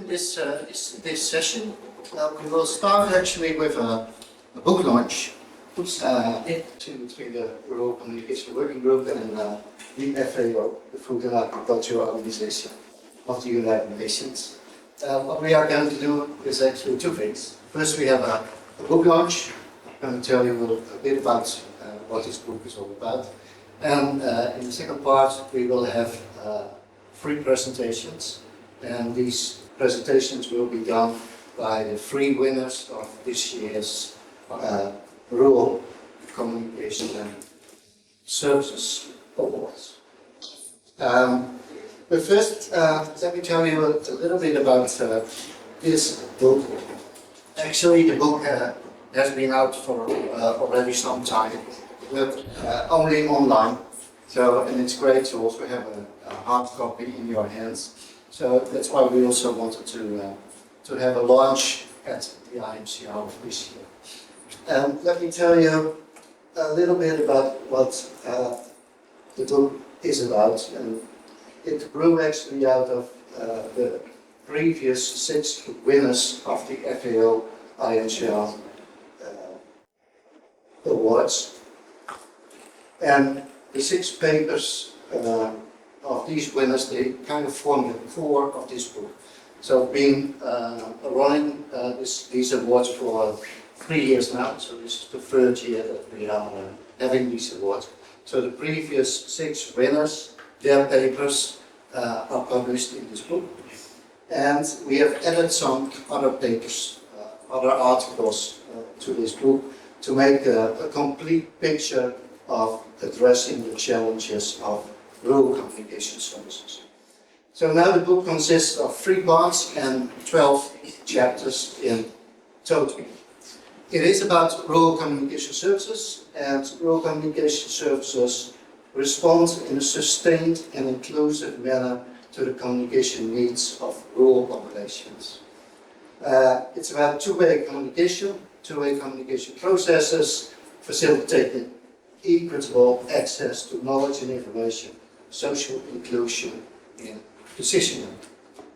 This session, we will start actually with a book launch between the Rural Communication Working Group and the FAO, the Food and Agricultural Organization of the United Nations. What we are going to do is actually two things. First, we have a book launch. I'm going to tell you a bit about what this book is all about. And in the second part, we will have 3 presentations. And these presentations will be done by the 3 winners of this year's Rural Communication and Services Awards. But first, let me tell you a little bit about this book. Actually, the book has been out for already some time, but only online. So, and it's great to also have a hard copy in your hands. So that's why we also wanted to have a launch at the IAMCR this year. Let me tell you a little bit about what the book is about. And it grew actually out of the previous 6 winners of the FAO IAMCR Awards. And the 6 papers of these winners, they kind of form the core of this book. So I've been running these awards for 3 years now, so this is the 3rd year that we are having these awards. So the previous 6 winners, their papers are published in this book. And we have added some other papers, other articles to this book to make a complete picture of addressing the challenges of rural communication services. So now the book consists of 3 parts and 12 chapters in total. It is about rural communication services, and rural communication services respond in a sustained and inclusive manner to the communication needs of rural populations. It's about two-way communication processes, facilitating equitable access to knowledge and information, social inclusion in decision-making.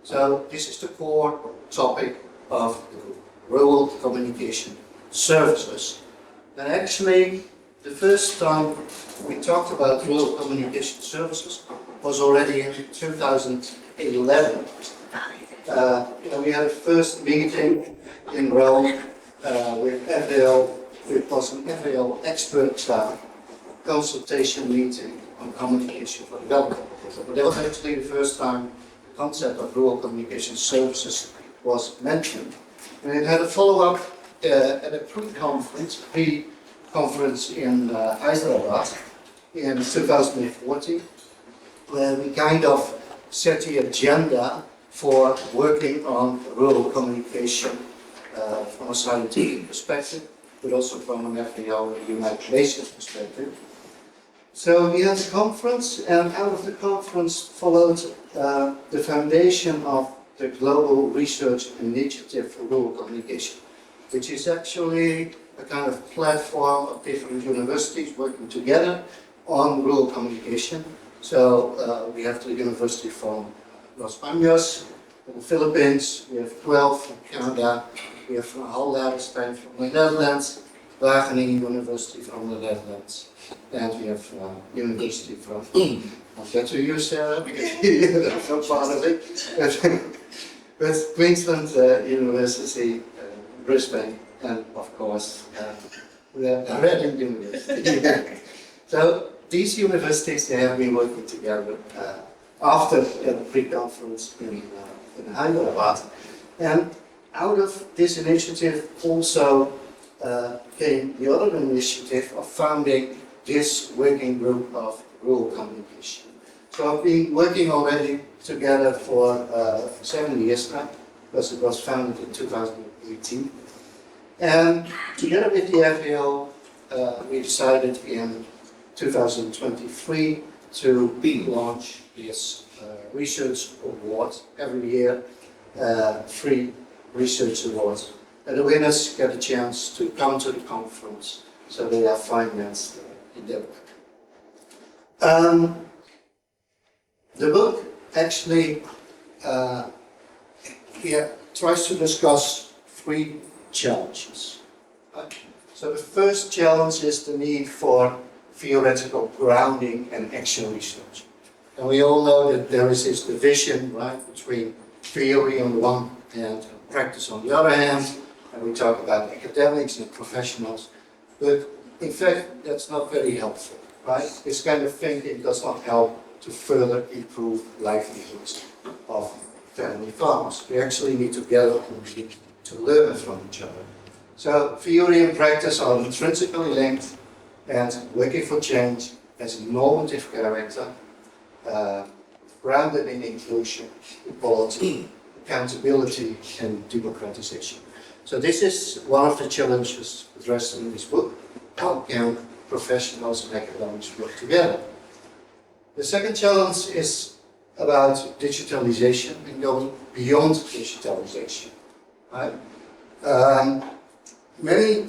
So this is the core topic of the rural communication services. And actually, the first time we talked about rural communication services was already in 2011. We had a first meeting in Rome with FAO. It was an FAO expert consultation meeting on communication for development. But that was actually the first time the concept of rural communication services was mentioned. And it had a follow-up at a pre-conference in Hyderabad in 2014, where we kind of set the agenda for working on rural communication from a scientific perspective, but also from an FAO and United Nations perspective. So we had a conference, and out of the conference followed the foundation of the Global Research Initiative for Rural Communication, which is actually a kind of platform of different universities working together on rural communication. So we have the University from Los Baños in the Philippines, we have 12 from Canada, we have from Soledad from the Netherlands, Wageningen University from the Netherlands, and we have University from, I'll get to you, Sarah, because you're not part of it, but Queensland University, Brisbane, and of course, the Reading University. So these universities, they have been working together after the pre-conference in Hyderabad. And out of this initiative also came the other initiative of founding this working group of rural communication. So I've been working already together for 7 years now, because it was founded in 2018. And together with the FAO, we decided in 2023 to launch this research award every year, 3 research awards. And the winners get a chance to come to the conference, so they are financed in their work. The book actually here tries to discuss three challenges. So the first challenge is the need for theoretical grounding and action research. And we all know that there is this division, right, between theory on the one hand and practice on the other hand. And we talk about academics and professionals. But in fact, that's not very helpful, right? This kind of thinking does not help to further improve livelihoods of family farmers. We actually need to gather and to learn from each other. So theory and practice are intrinsically linked, and working for change has a normative character, grounded in inclusion, equality, accountability, and democratization. So this is one of the challenges addressed in this book. How can professionals and academics work together? The second challenge is about digitalization and going beyond digitalization. Right? Many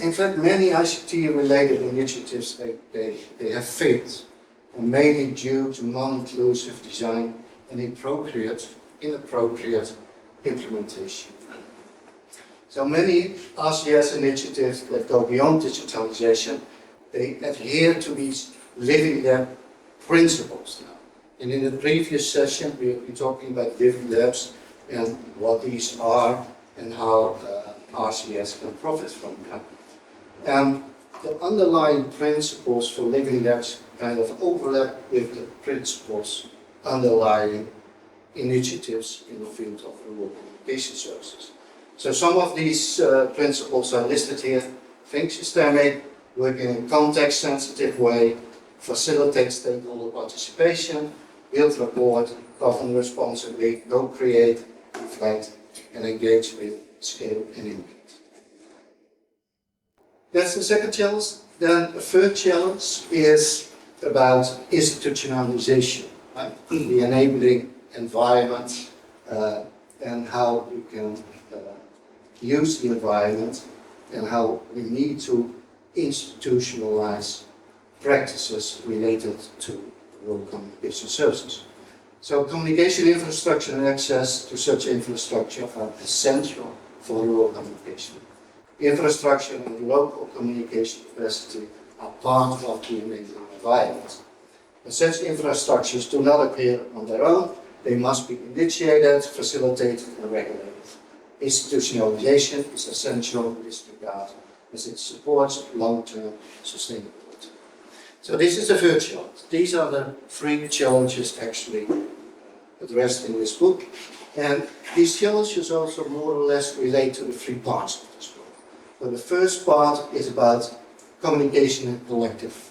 ICT-related initiatives, they have failed, and mainly due to non-inclusive design and inappropriate implementation. So many RCS initiatives that go beyond digitalization, they adhere to these living lab principles now. And in the previous session, we've been talking about living labs and what these are and how RCS can profit from them. And the underlying principles for living labs kind of overlap with the principles underlying initiatives in the field of rural communication services. So some of these principles are listed here. Think systemic, work in a context-sensitive way, facilitate stakeholder participation, build rapport, govern responsibly, co-create, reflect, and engage with scale and impact. That's the second challenge. Then the third challenge is about institutionalization, right? The enabling environment and how we can use the environment and how we need to institutionalize practices related to rural communication services. So communication infrastructure and access to such infrastructure are essential for rural communication. Infrastructure and local communication capacity are part of the enabling environment. And such infrastructures do not appear on their own. They must be initiated, facilitated, and regulated. Institutionalization is essential in this regard as it supports long-term sustainability. So this is the third challenge. These are the three challenges actually addressed in this book. And these challenges also more or less relate to the three parts of this book. So the first part is about communication and collective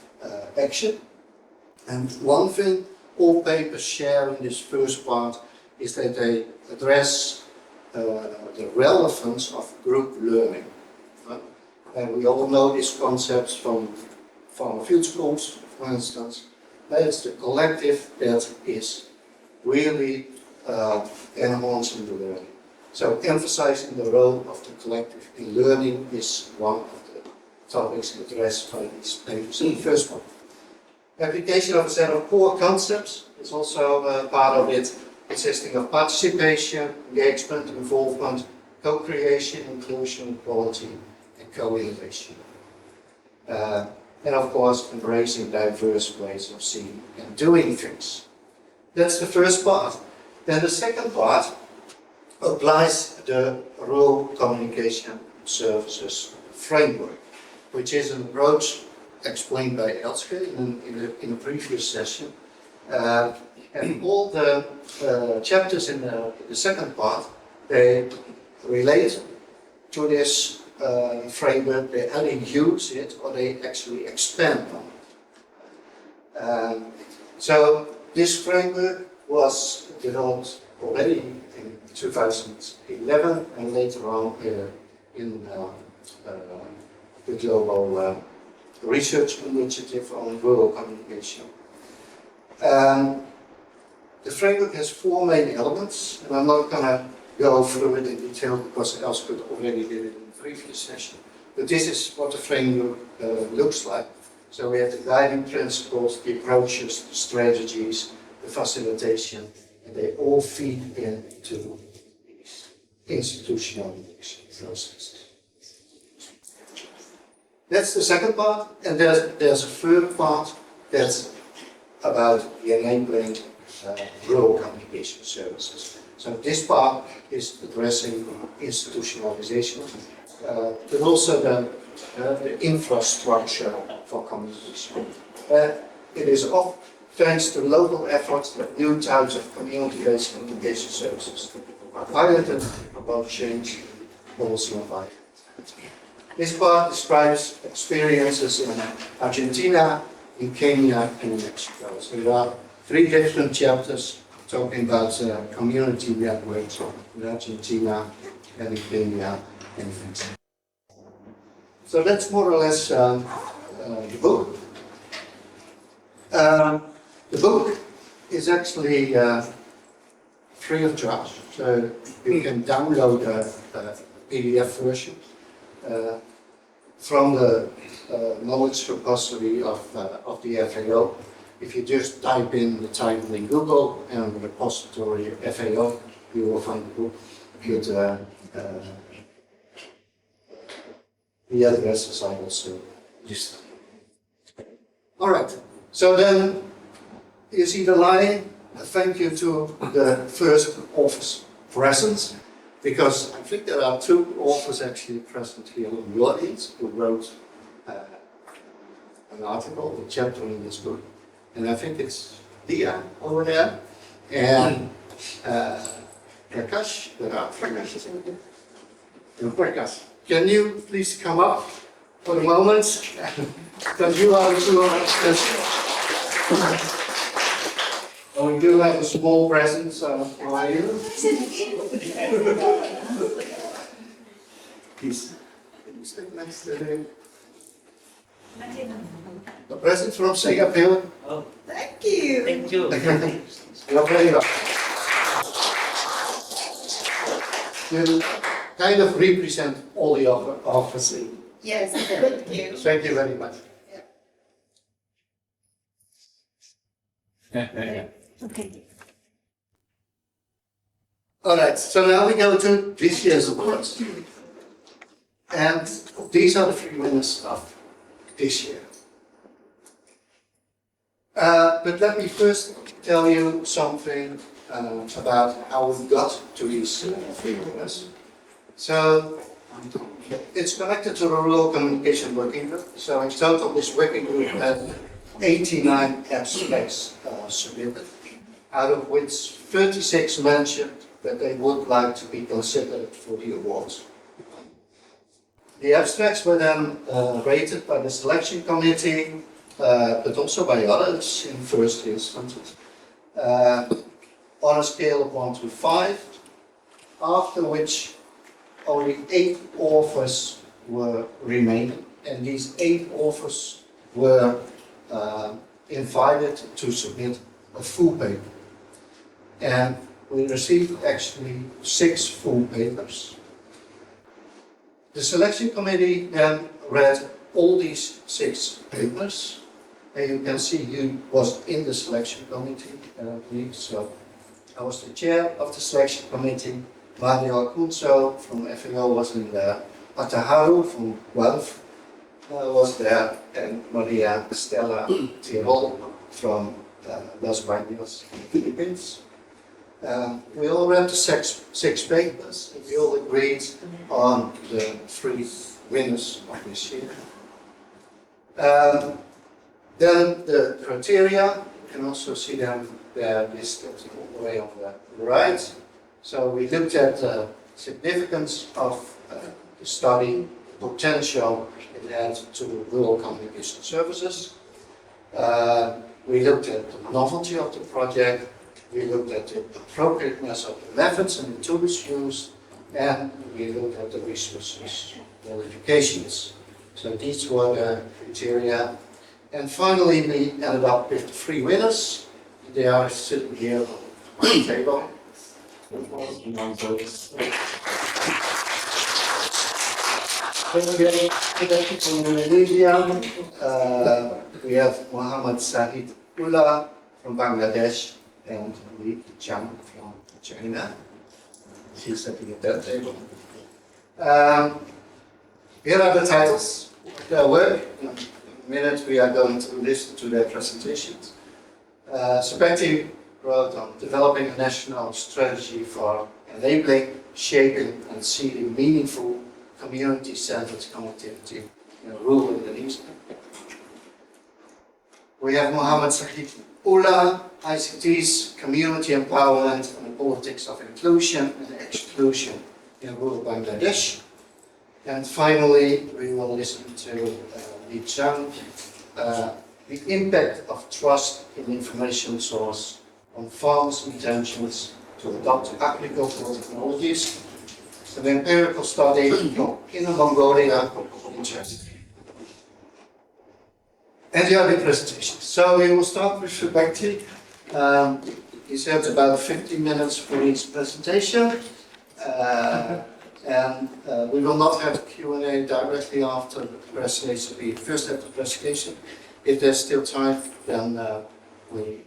action. And one thing all papers share in this first part is that they address the relevance of group learning. And we all know these concepts from field schools, for instance. It's the collective that is really enhancing the learning. So emphasizing the role of the collective in learning is one of the topics addressed by these papers in the first one. Application of a set of core concepts is also part of it, consisting of participation, engagement, involvement, co-creation, inclusion, equality, and co-innovation. And of course, embracing diverse ways of seeing and doing things. That's the first part. Then the second part applies the rural communication services framework, which is an approach explained by Elske in a previous session. And all the chapters in the second part, they relate to this framework. They either use it or they actually expand on it. So this framework was developed already in 2011 and later on in the global research initiative on rural communication. The framework has four main elements, and I'm not going to go through it in detail because Elske already did it in the previous session. But this is what the framework looks like. So we have the guiding principles, the approaches, the strategies, the facilitation, and they all feed into these institutionalization process. That's the second part, and there's a third part that's about the enabling rural communication services. So this part is addressing institutionalization, but also the infrastructure for communication. It is thanks to local efforts that new types of community-based communication services are piloted about change policy environment. This part describes experiences in Argentina, in Kenya, and in Mexico. So there are 3 different chapters talking about community networks in Argentina, and in Kenya, and in Mexico. So that's more or less the book. The book is actually free of charge, so you can download a PDF version from the knowledge repository of the FAO. If you just type in the title in Google and the repository FAO, you will find the book with the addresses I also listed. All right, so then you see the line. Thank you to the first office present, because I think there are 2 authors actually present here in the audience who wrote an article, a chapter in this book. And I think it's Dia over there, and Prakash. Prakash, can you please come up for a moment? Because you are the 2 authors. We do have a small present for you. Please, can you stay next to him? The present from Singapore. Oh, Thank you. thank you. You're very welcome. You kind of represent all the offices. Yes, thank you. Thank you very much. Okay. All right, so now we go to this year's awards. And these are the 3 winners of this year. But let me first tell you something about how we got to these 3 winners. So it's connected to the Rural Communication Working Group. So in total, this working group had 89 abstracts submitted, out of which 36 mentioned that they would like to be considered for the awards. The abstracts were then rated by the selection committee, but also by others in first instance, on a scale of 1 to 5, after which only 8 authors were remaining, and these 8 authors were invited to submit a full paper. And we received actually 6 full papers. The selection committee then read all these 6 papers, and you can see who was in the selection committee. So I was the chair of the selection committee. Mario Acunzo from FAO was in there. Ataharu from Guelph was there, and Maria Stella Tirol from Los Baños, Philippines. We all read the 6 papers, and we all agreed on the 3 winners of this year. Then the criteria, you can also see them there listed all the way on the right. So we looked at the significance of the study, potential it had to rural communication services. We looked at the novelty of the project. We looked at the appropriateness of the methods and the tools used, and we looked at the resources qualifications. So these were the criteria. And finally, we ended up with 3 winners. They are sitting here on the table. From Indonesia, we have Muhammad Sahid Ullah from Bangladesh and Li Chang from China. She's sitting at that table. Here are the titles of their work. In a minute we are going to listen to their presentations. Sepeti wrote on developing a national strategy for enabling, shaping and seeding meaningful community-centered connectivity in rural Indonesia. We have Muhammad Sahid Ullah, ICT's community empowerment and politics of inclusion and exclusion in rural Bangladesh. And finally, we will listen to Li Chang, the impact of trust in information source on farmers' intentions to adopt agricultural technologies, an empirical study from Inner Mongolia in China. And the other presentations. So we will start with Rebecca. He said about 15 minutes for each presentation. We will not have Q&A directly after the presentation. We first have the presentation. If there's still time, then we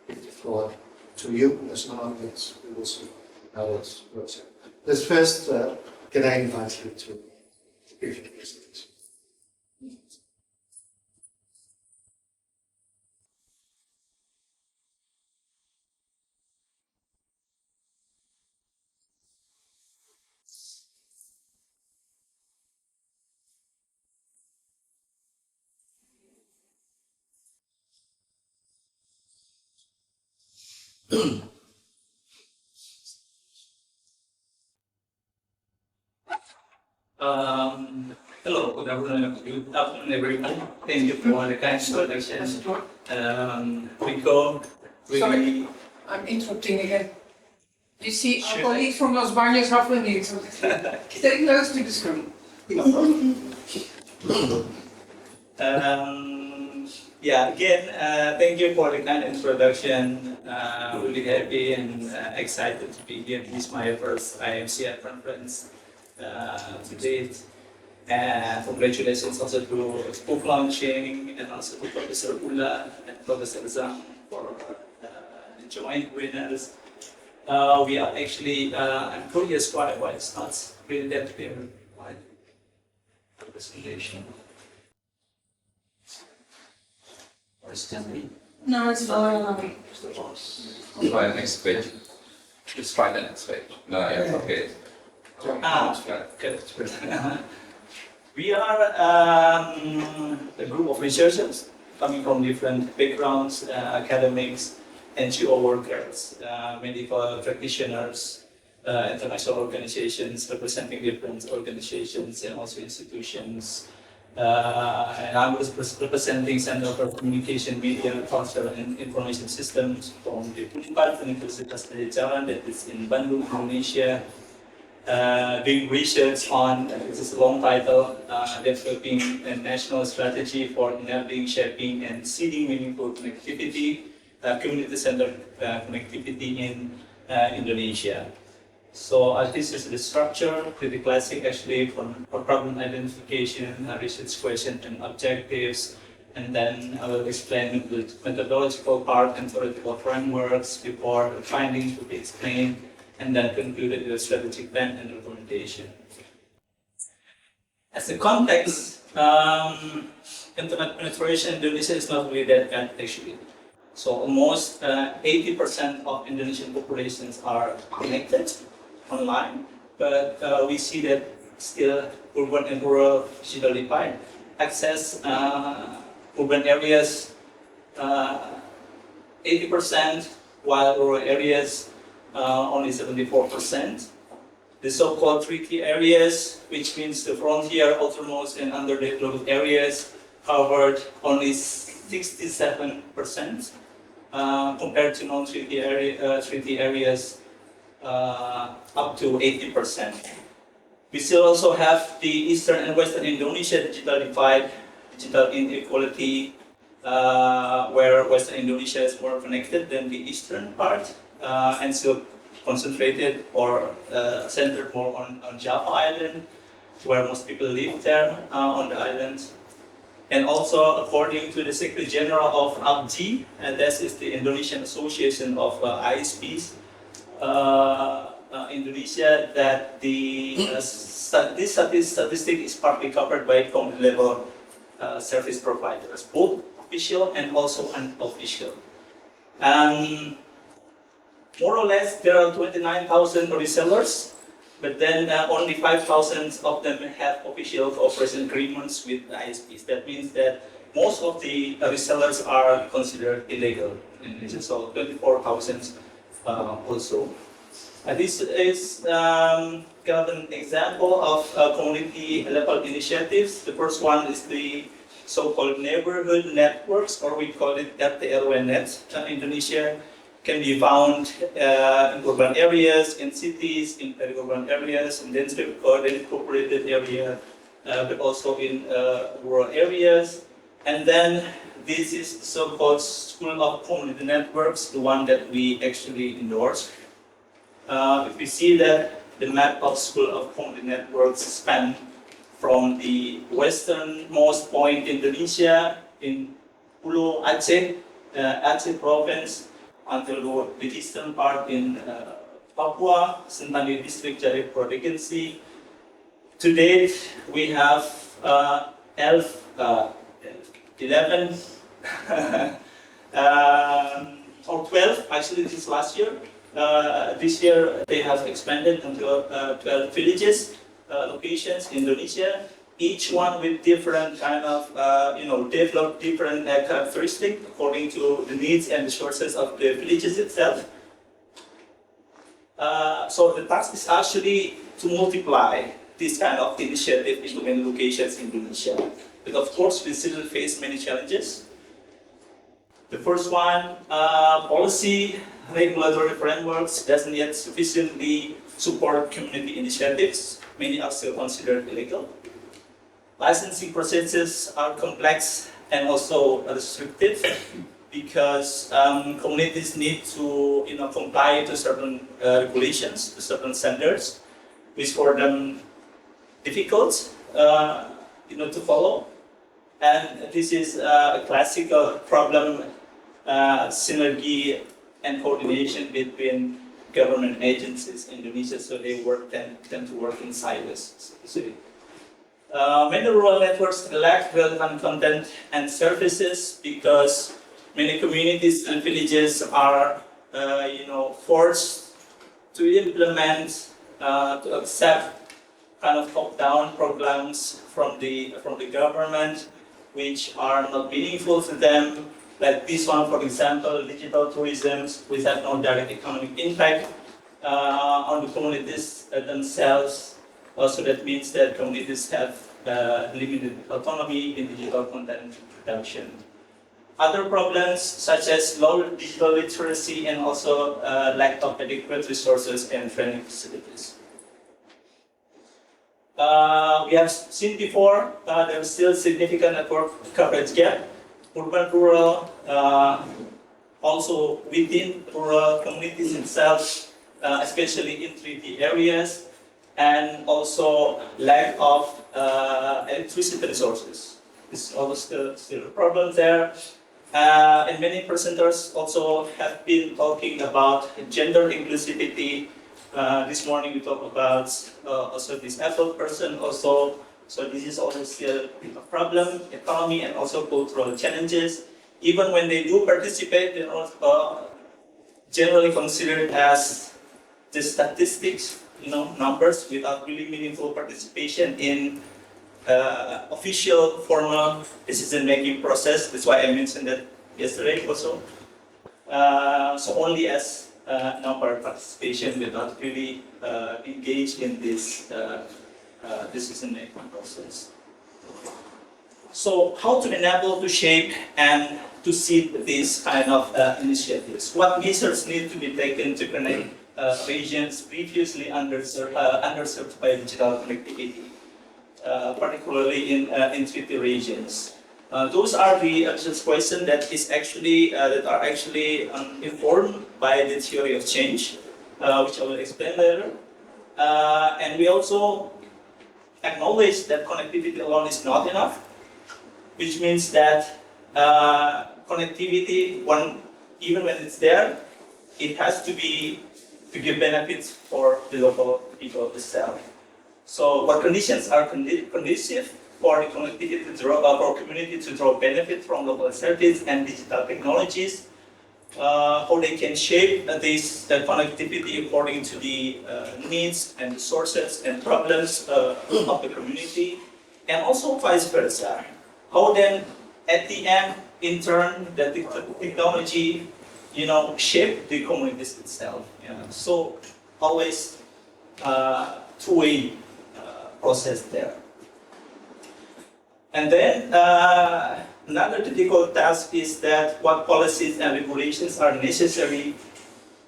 give the floor to you as an audience. We will see how it works out. But first, can I invite you to give your presentation? Hello, good afternoon, everyone. Thank you for the kind introduction. Sorry, I'm interrupting again. You see, our colleague from Los Baños ruffling you, so stay close to the screen. Thank you for the kind introduction. Really happy and excited to be here. This is my first IAMCR conference to date. And congratulations also to book launching and also to Professor Ula and Professor Zhang for the joint winners. We are actually, I'm curious why it's not really that clear. Why the presentation? Or is it me? No, it's not. Try the next page. Just find the next page. No, yeah, okay. Good. We are a group of researchers coming from different backgrounds, academics, NGO workers, medical practitioners, international organizations representing different organizations and also institutions. And I was representing Center for Communication, Media, Culture and Information Systems from the Universitas Pajajaran that is in Bandung, Indonesia. Doing research on, this is a long title, developing a national strategy for enabling, shaping and seeding meaningful connectivity, community-centered connectivity in Indonesia. So this is the structure, pretty classic actually for problem identification, research question and objectives, and then I will explain the methodological part and theoretical frameworks before the findings will be explained, and then concluded with a strategic plan and recommendation. As a context, internet penetration in Indonesia is not really that bad actually. So almost 80% of Indonesian populations are connected online, but we see that still urban and rural digital divide. Access urban areas 80%, while rural areas only 74%. The so-called treaty areas, which means the frontier, outermost and underdeveloped areas, covered only 67%, compared to non-treaty treaty areas up to 80%. We still also have the eastern and western Indonesia digital divide, digital inequality, where western Indonesia is more connected than the eastern part, and still concentrated or centered more on Java Island, where most people live there on the island. And also, according to the Secretary General of ABGI, and that is the Indonesian Association of ISPs, Indonesia that this statistic is partly covered by common level service providers, both official and also unofficial. And more or less, there are 29,000 resellers, but then only 5,000 of them have official cooperation agreements with ISPs. That means that most of the resellers are considered illegal. So 24,000 also. This is kind of an example of community level initiatives. The first one is the so-called neighborhood networks, or we call it RT/RW net in Indonesia. Can be found in urban areas, in cities, in peri-urban areas, and then incorporated area, but also in rural areas. And then this is so-called School of Community Networks, the one that we actually endorse. If we see that the map of School of Community Networks span from the westernmost point in Indonesia, in Pulau Aceh, Aceh province, until the eastern part in Papua, Sentani district, Jari Provinsi. To date, we have 11 or 12, actually this is last year. This year they have expanded until 12 villages, locations in Indonesia, each one with different kind of, developed different characteristics according to the needs and resources of the villages itself. So the task is actually to multiply this kind of initiative into many locations in Indonesia. But of course, we still face many challenges. The first one, policy regulatory frameworks doesn't yet sufficiently support community initiatives. Many are still considered illegal. Licensing processes are complex and also restrictive because communities need to comply to certain regulations, to certain standards, which for them difficult to follow. And this is a classical problem, synergy and coordination between government agencies in Indonesia, so they tend to work in silos. Many rural networks lack relevant content and services because many communities and villages are, forced to implement, to accept kind of top-down programs from the government, which are not meaningful to them. Like this one, for example, digital tourism, which have no direct economic impact on the communities themselves. Also, that means that communities have limited autonomy in digital content production. Other problems such as low digital literacy and also lack of adequate resources and training facilities. We have seen before there is still significant network coverage gap. Urban, rural, also within rural communities itself, especially in treaty areas, and also lack of electricity resources. This is also still a problem there. And many presenters also have been talking about gender inclusivity. This morning we talked about also disabled person also. So this is also still a problem, economy and also cultural challenges. Even when they do participate, they're also generally considered as the statistics, numbers without really meaningful participation in official, formal decision-making process. That's why I mentioned that yesterday also. So only as number participation without really engaged in this decision-making process. So how to enable, to shape, and to seed these kind of initiatives? What measures need to be taken to connect regions previously underserved by digital connectivity, particularly in treaty regions? Those are the questions that are actually informed by the theory of change, which I will explain later. And we also acknowledge that connectivity alone is not enough, which means that connectivity, even when it's there, it has to be to give benefits for the local people itself. So what conditions are conducive for the connectivity to draw, for community to draw benefit from local service and digital technologies, how they can shape this connectivity according to the needs and resources and problems of the community, and also vice versa. How then, at the end, in turn, the technology, shape the communities itself. So always two-way process there. And then another difficult task is that what policies and regulations are necessary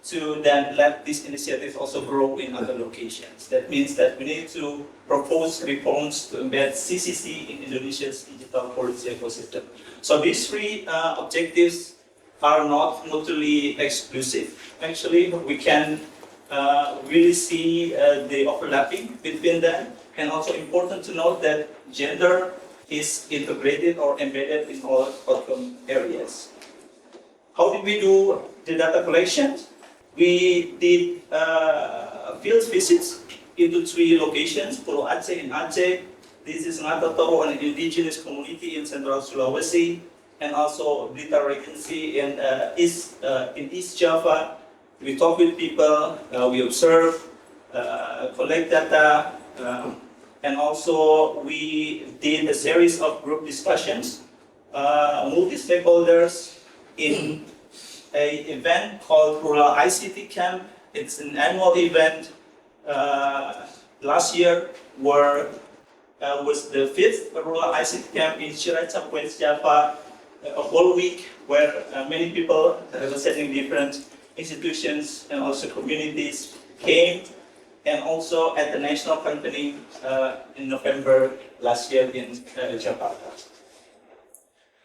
to then let this initiative also grow in other locations. That means that we need to propose reforms to embed CCC in Indonesia's digital policy ecosystem. So these three objectives are not mutually exclusive. Actually, we can really see the overlapping between them. And also important to note that gender is integrated or embedded in all outcome areas. How did we do the data collection? We did field visits into 3 locations, Pulau Aceh in Aceh. This is Ngatotoro, an indigenous community in Central Sulawesi, and also Blitar Regency in East Java. We talk with people, we observe, collect data, and also we did a series of group discussions, multi-stakeholders in an event called Rural ICT Camp. It's an annual event. Last year was the 5th Rural ICT Camp in Cilacap, West Java, a whole week where many people representing different institutions and also communities came, and also at the national company in November last year in Jakarta.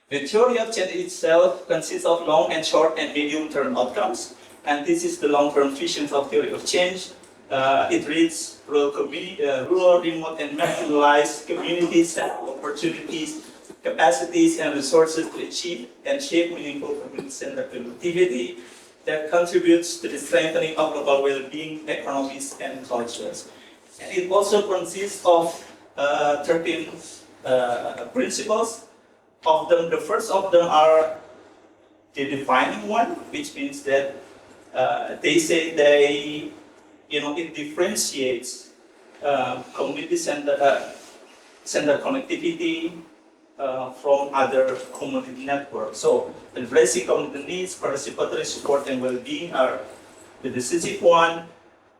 The theory of change itself consists of long and short and medium-term outcomes, and this is the long-term vision of theory of change. It reads rural, remote, and marginalized communities have opportunities, capacities, and resources to achieve and shape meaningful community-centered productivity that contributes to the strengthening of global well-being, economies, and cultures. And it also consists of 13 principles. The first of them are the defining one, which means that they say it differentiates community-centered connectivity from other community networks. So addressing community needs, participatory support, and well-being are the decisive one,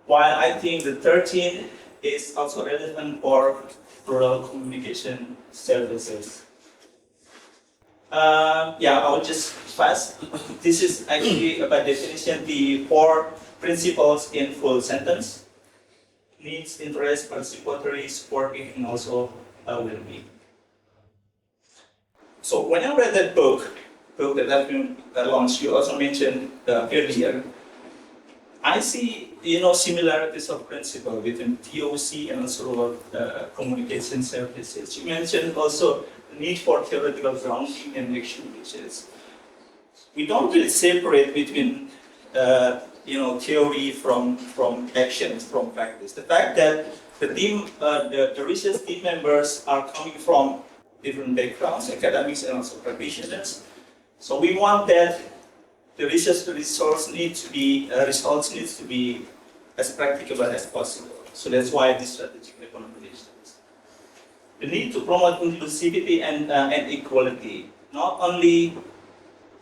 while I think the 13th is also relevant for rural communication services. I will just fast. This is actually by definition the 4 principles in full sentence: needs, interest, participatory, supporting, and also well-being. So when I read that book that I've been launched, you also mentioned earlier, I see similarities of principle between TOC and also communication services. You mentioned also the need for theoretical grounding and action, which is we don't really separate between theory from actions, from practice. The fact that the team, the research team members are coming from different backgrounds, academics and also practitioners. So we want that the research results need to be as practicable as possible. So that's why this strategic recommendations. The need to promote inclusivity and equality. Not only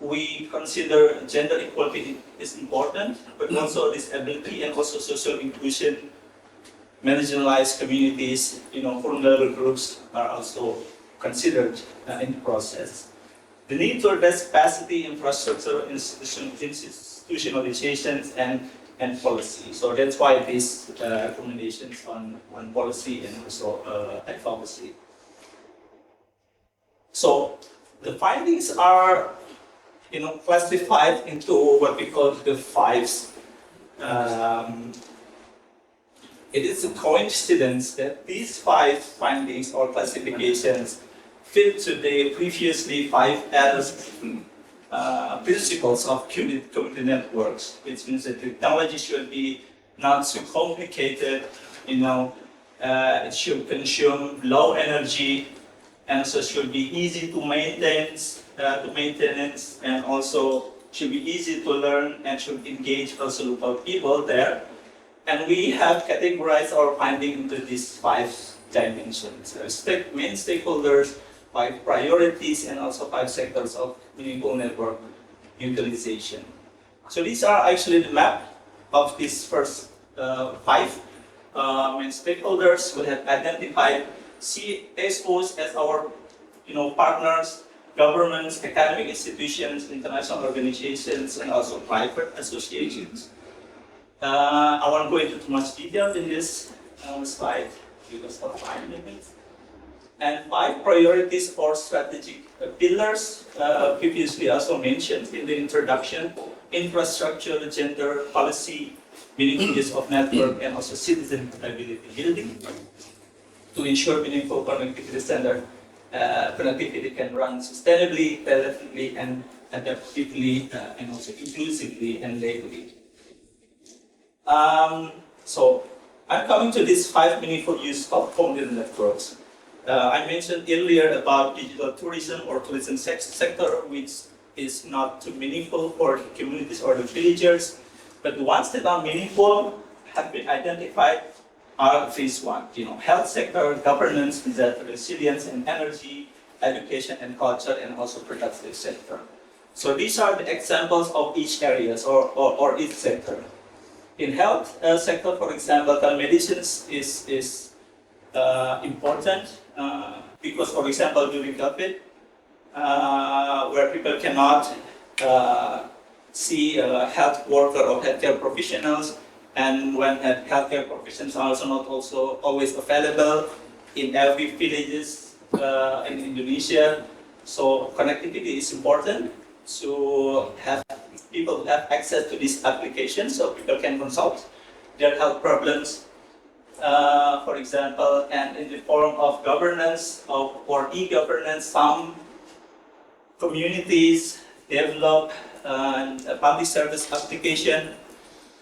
we consider gender equality is important, but also disability and also social inclusion, marginalized communities, vulnerable groups are also considered in the process. The need to address capacity, infrastructure, institutionalizations, and policy. So that's why these recommendations on policy and also advocacy. So the findings are classified into what we call the 5s. It is a coincidence that these 5 findings or classifications fit to the previously 5 L's principles of community networks, which means that technology should be not too complicated, it should consume low energy, and so should be easy to maintenance, and also should be easy to learn and should engage also local people there. And we have categorized our finding into these 5 dimensions. Main stakeholders, 5 priorities, and also 5 sectors of meaningful network utilization. So these are actually the map of these first 5 main stakeholders. We have identified CSOs as our partners, governments, academic institutions, international organizations, and also private associations. I won't go into too much detail in this slide because of time limits. And 5 priorities or strategic pillars, previously also mentioned in the introduction: infrastructure, gender, policy, meaningful use of network, and also citizen capability building to ensure meaningful connectivity standard. Connectivity can run sustainably, relatively, and adaptively, and also inclusively and legally. So I'm coming to these 5 meaningful use of community networks. I mentioned earlier about digital tourism or tourism sector, which is not too meaningful for the communities or the villagers, but the ones that are meaningful have been identified are these ones, health sector, governance, resilience and energy, education and culture, and also productive sector. So these are the examples of each areas or each sector. In health sector, for example, telemedicine is important because, for example, during COVID, where people cannot see a health worker or healthcare professionals, and when healthcare professionals are also not always available in every villages in Indonesia, so connectivity is important to have people have access to this application so people can consult their health problems, for example, and in the form of governance or e-governance, some communities develop a public service application.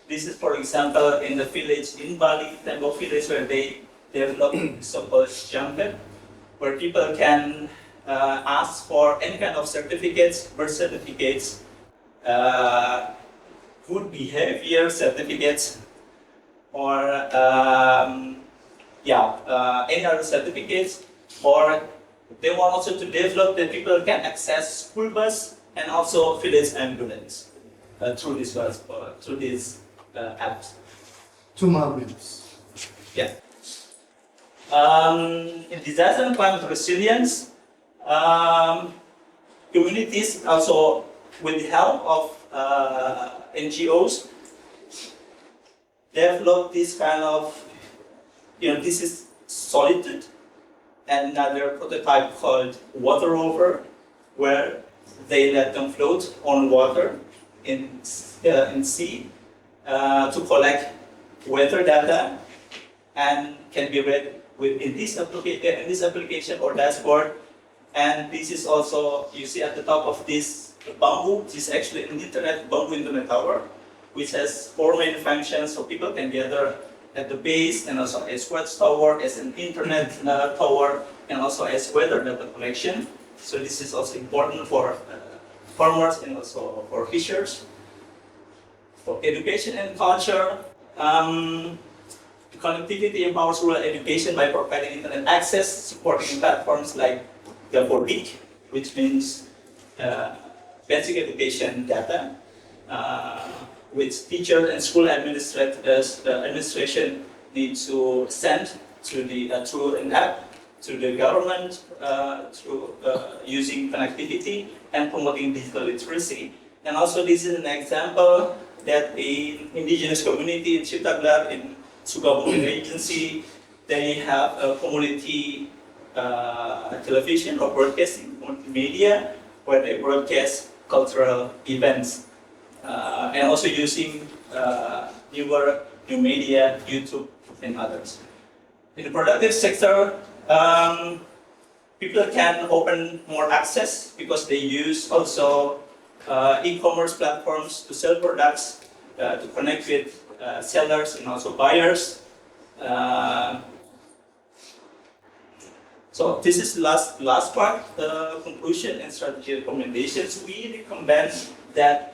This is, for example, in the village in Bali, Tembok village, where they developed so-called junket, where people can ask for any kind of certificates, birth certificates, good behavior certificates, or any other certificates. Or they want also to develop that people can access school bus and also village ambulance through this apps. 2 more minutes. Yeah. In disaster and climate resilience, communities also, with the help of NGOs, develop this kind of, this is Soledad, and another prototype called water rover, where they let them float on water in sea to collect weather data, and can be read in this application or dashboard. And this is also, you see at the top of this bamboo, this is actually an bamboo internet tower, which has 4 main functions, so people can gather at the base, and also as watchtower, as an internet tower, and also as weather data collection. So this is also important for farmers and also for fishers. For education and culture, connectivity empowers rural education by providing internet access, supporting platforms like the BODIC, which means basic education data, which teachers and school administration need to send to the through an app to the government through using connectivity and promoting digital literacy. And also, this is an example that in indigenous community in Ciptaglar, in Sukabumi Agency, they have a community television or broadcasting media where they broadcast cultural events, and also using new media, YouTube and others. In the productive sector, people can open more access because they use also e-commerce platforms to sell products, to connect with sellers and also buyers. So this is the last part, conclusion and strategy recommendations. We recommend that,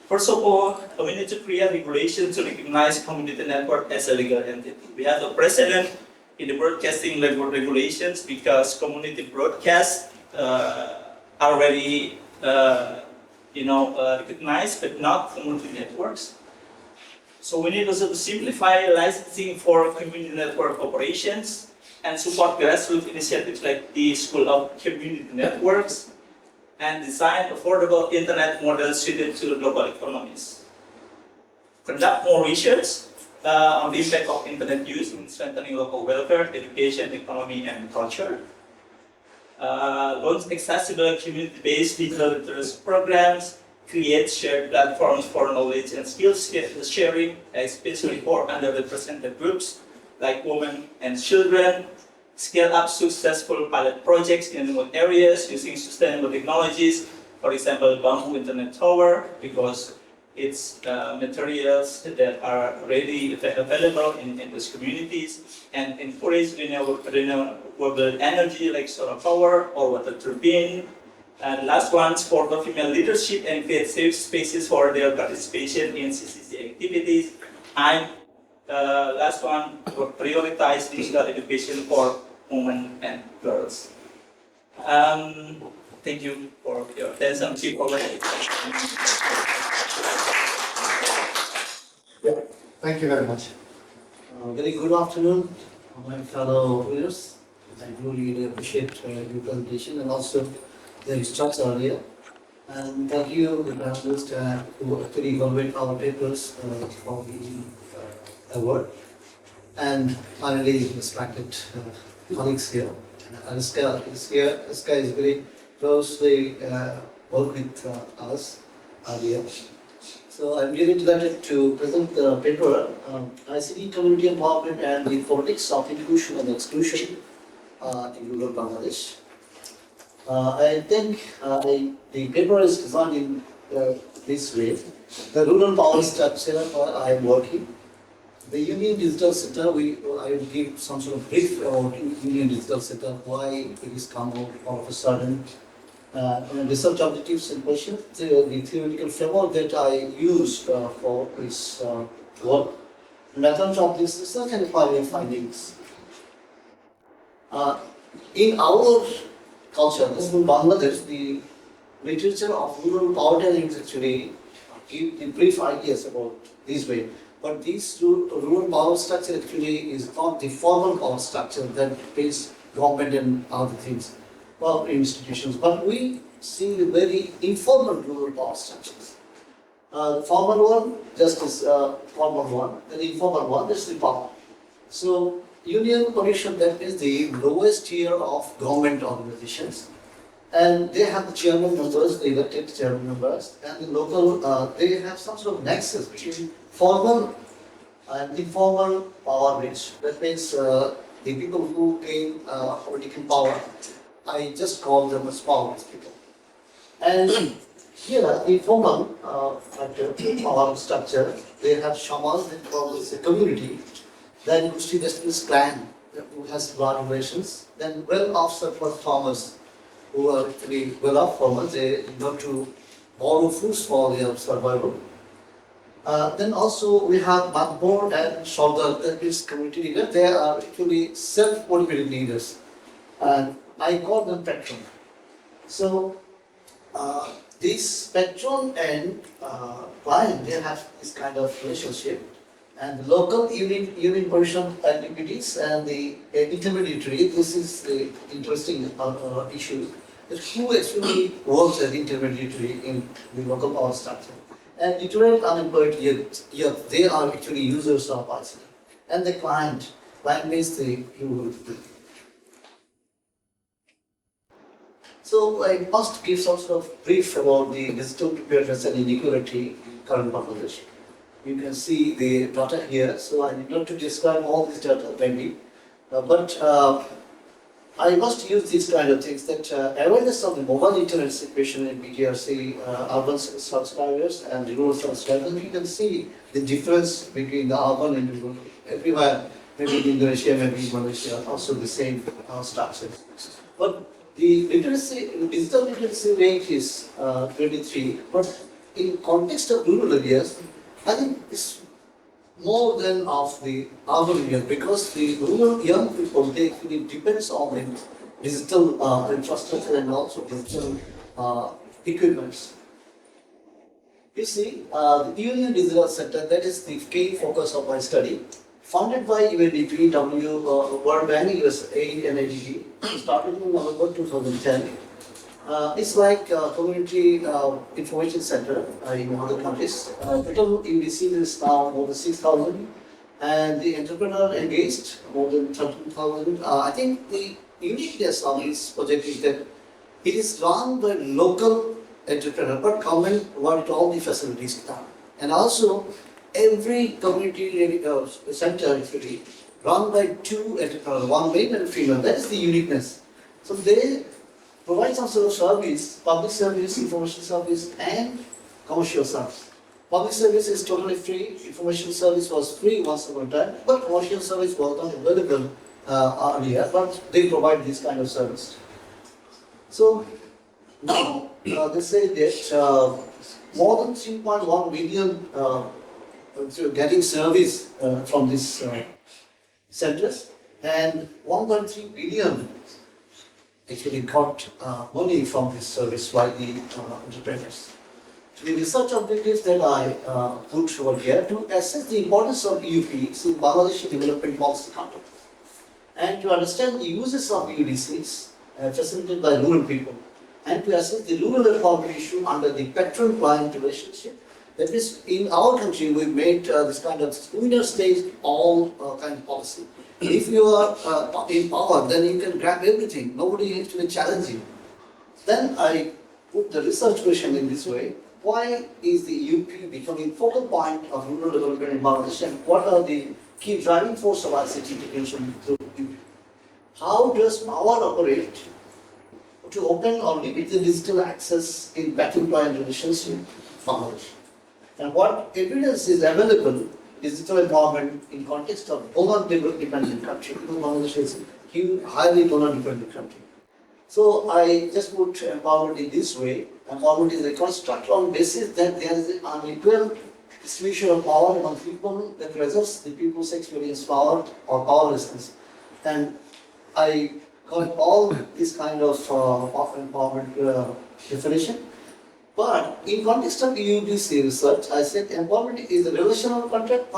first of all, we need to create regulations to recognize community network as a legal entity. We have a precedent in the broadcasting regulations because community broadcasts are already recognized, but not community networks. So we need also to simplify licensing for community network operations and support grassroots initiatives like the School of Community Networks and design affordable internet models suited to global economies. Conduct more research on the impact of internet use in strengthening local welfare, education, economy, and culture. Launch accessible community-based digital literacy programs, create shared platforms for knowledge and skills sharing, especially for underrepresented groups like women and children. Scale up successful pilot projects in remote areas using sustainable technologies, for example, bamboo internet tower, because it's materials that are readily available in those communities, and encourage renewable energy like solar power or water turbine. And last one, for the female leadership and create safe spaces for their participation in CCC activities. And last one, prioritize digital education for women and girls. Thank you for your attention. Thank you very much. Very good afternoon, my fellow readers. I really appreciate your presentation and also the instructions earlier. And thank you, the panelists, who actually evaluate our papers for the award. And finally, respected colleagues here. Anushka is here. Anushka is very closely worked with us earlier. So I'm really delighted to present the paper, ICT Community Empowerment and the Politics of Inclusion and Exclusion in Rural Bangladesh. I think the paper is designed in this way. The rural power structure I am working. The Union Digital Center, I will give some sort of brief about Union Digital Center, why it is come out all of a sudden. Research objectives and questions, the theoretical framework that I used for this work, methods of this research and findings. In our culture, in Bangladesh, the literature of rural power is actually give the brief ideas about this way. But this rural power structure actually is not the formal power structure that pays government and other things, or institutions. But we see very informal rural power structures. The formal one, just as formal one, and the informal one is the power. So Union Commission, that is the lowest tier of government organizations. And they have the chairman members, the elected chairman members, and the local, they have some sort of nexus between formal and informal power base. That means the people who gain political power, I just call them as power people. And here, the formal power structure, they have shamans, they call this a community. Then you see this clan who has blood relations. Then well-off surplus farmers who are actually well-off farmers, they go to borrow foods for their survival. Then also we have Makbor and Soledad, that is community leaders. They are actually self-motivated leaders. And I call them patron. So this patron and client, they have this kind of relationship. And the local union position activities and the intermediary, this is the interesting issue. That who actually works as intermediary in the local power structure. And literate unemployed youth, they are actually users of ICT. And the client means the rural people. So I must give some sort of brief about the digital preparedness and inequality in current Bangladesh. You can see the data here, so I need not to describe all this data maybe. But I must use these kind of things that awareness of the mobile internet situation in BTRC, urban subscribers and rural subscribers, you can see the difference between the urban and rural. Everywhere, maybe in Indonesia, maybe in Malaysia, also the same structure. But the literacy, digital literacy rate is 23, but in context of rural areas, I think it's more than of the urban areas because the rural young people, they actually depends on the digital infrastructure and also digital equipments. You see, the Union Digital Center, that is the key focus of my study, funded by UNDP, World Bank, USAID and ADB, started in November 2010. It's like a community information center in other countries. Total UDC is now more than 6,000 and the entrepreneur engaged more than 13,000. I think the uniqueness of this project is that it is run by local entrepreneur, but government wanted all the facilities done. And also every community center is really run by two entrepreneurs, one male and female. That is the uniqueness. So they provide some sort of service, public service, information service, and commercial service. Public service is totally free, information service was free once upon a time, but commercial service was not available earlier, but they provide this kind of service. So now they say that more than 3.1 million getting service from these centers, and 1.3 billion actually got money from this service by the entrepreneurs. So the research objectives that I put over here to assess the importance of EUP in Bangladesh development policy context, and to understand the uses of UDCs facilitated by rural people, and to assess the rural empowerment issue under the patron-client relationship. That is, in our country, we made this kind of winner stays all kind of policy. If you are in power, then you can grab everything. Nobody is actually challenging. Then I put the research question in this way: why is the UP becoming focal point of rural development in Bangladesh, and what are the key driving force of ICT integration through UP? How does power operate to open or limit the digital access in patron-client relationship in Bangladesh? And what evidence is available digital empowerment in context of donor-dependent country, because Bangladesh is a highly donor-dependent country. So I just put empowerment in this way. Empowerment is a construct on basis that there is an unequal distribution of power among people that results the people's experience power or powerlessness. And I got all this kind of empowerment definition. But in context of UDC research, I said empowerment is a relational construct,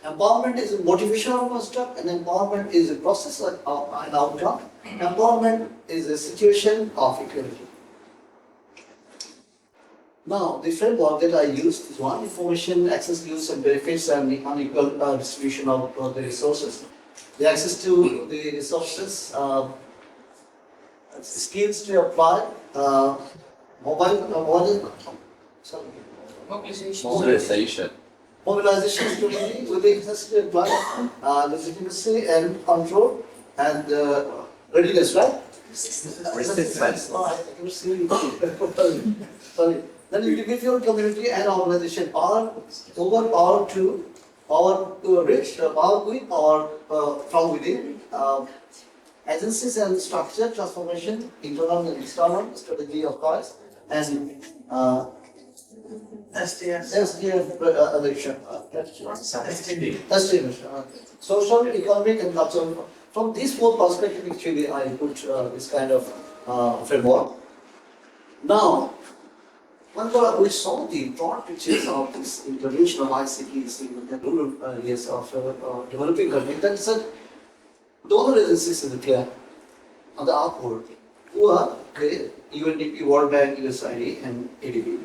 empowerment is a motivational construct, and empowerment is a process of an outcome. Empowerment is a situation of equality. Now, the framework that I used is one: information, access, use, and benefits, and the unequal distribution of the resources. The access to the resources, skills to apply, Mobilization. mobilization strategy with the access to apply, legitimacy and control, and readiness, right? Resistance. Oh, I can see. Sorry. Then individual, community, and organization power over power to reach, power with power from within. Agencies and structure transformation, internal and external strategy of course, and SDF election. Social, economic, and cultural. From these four perspectives, actually, I put this kind of framework. Now, when we saw the broad pictures of this intervention of ICTs in the rural areas of developing countries, then said donor agencies is clear on the outward, who are the UNDP, World Bank, USAID, and ADB.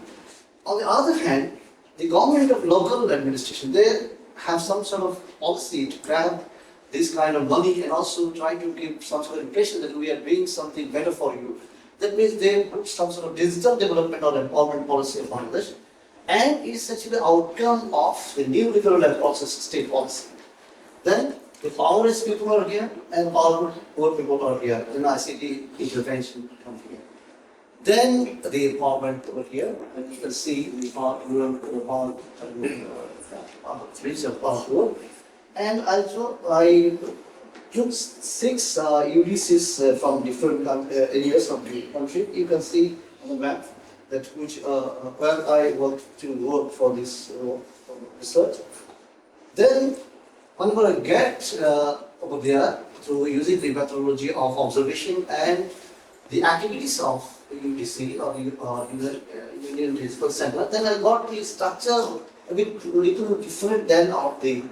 On the other hand, the government of local administration, they have some sort of policy to grab this kind of money and also try to give some sort of impression that we are doing something better for you. That means they put some sort of digital development or empowerment policy in Bangladesh, and it's actually the outcome of the neoliberal process, state policy. Then The power-rich people are here and poor people are here. Then ICT intervention come here. Then the empowerment over here, and you can see the rural region of rural. And also I took 6 UDCs from different areas of the country. You can see on the map that where I want to work for this research. Then I'm going to get over there through using the methodology of observation and the activities of UDC or Union Digital Center. Then I got the structure a bit little different than of the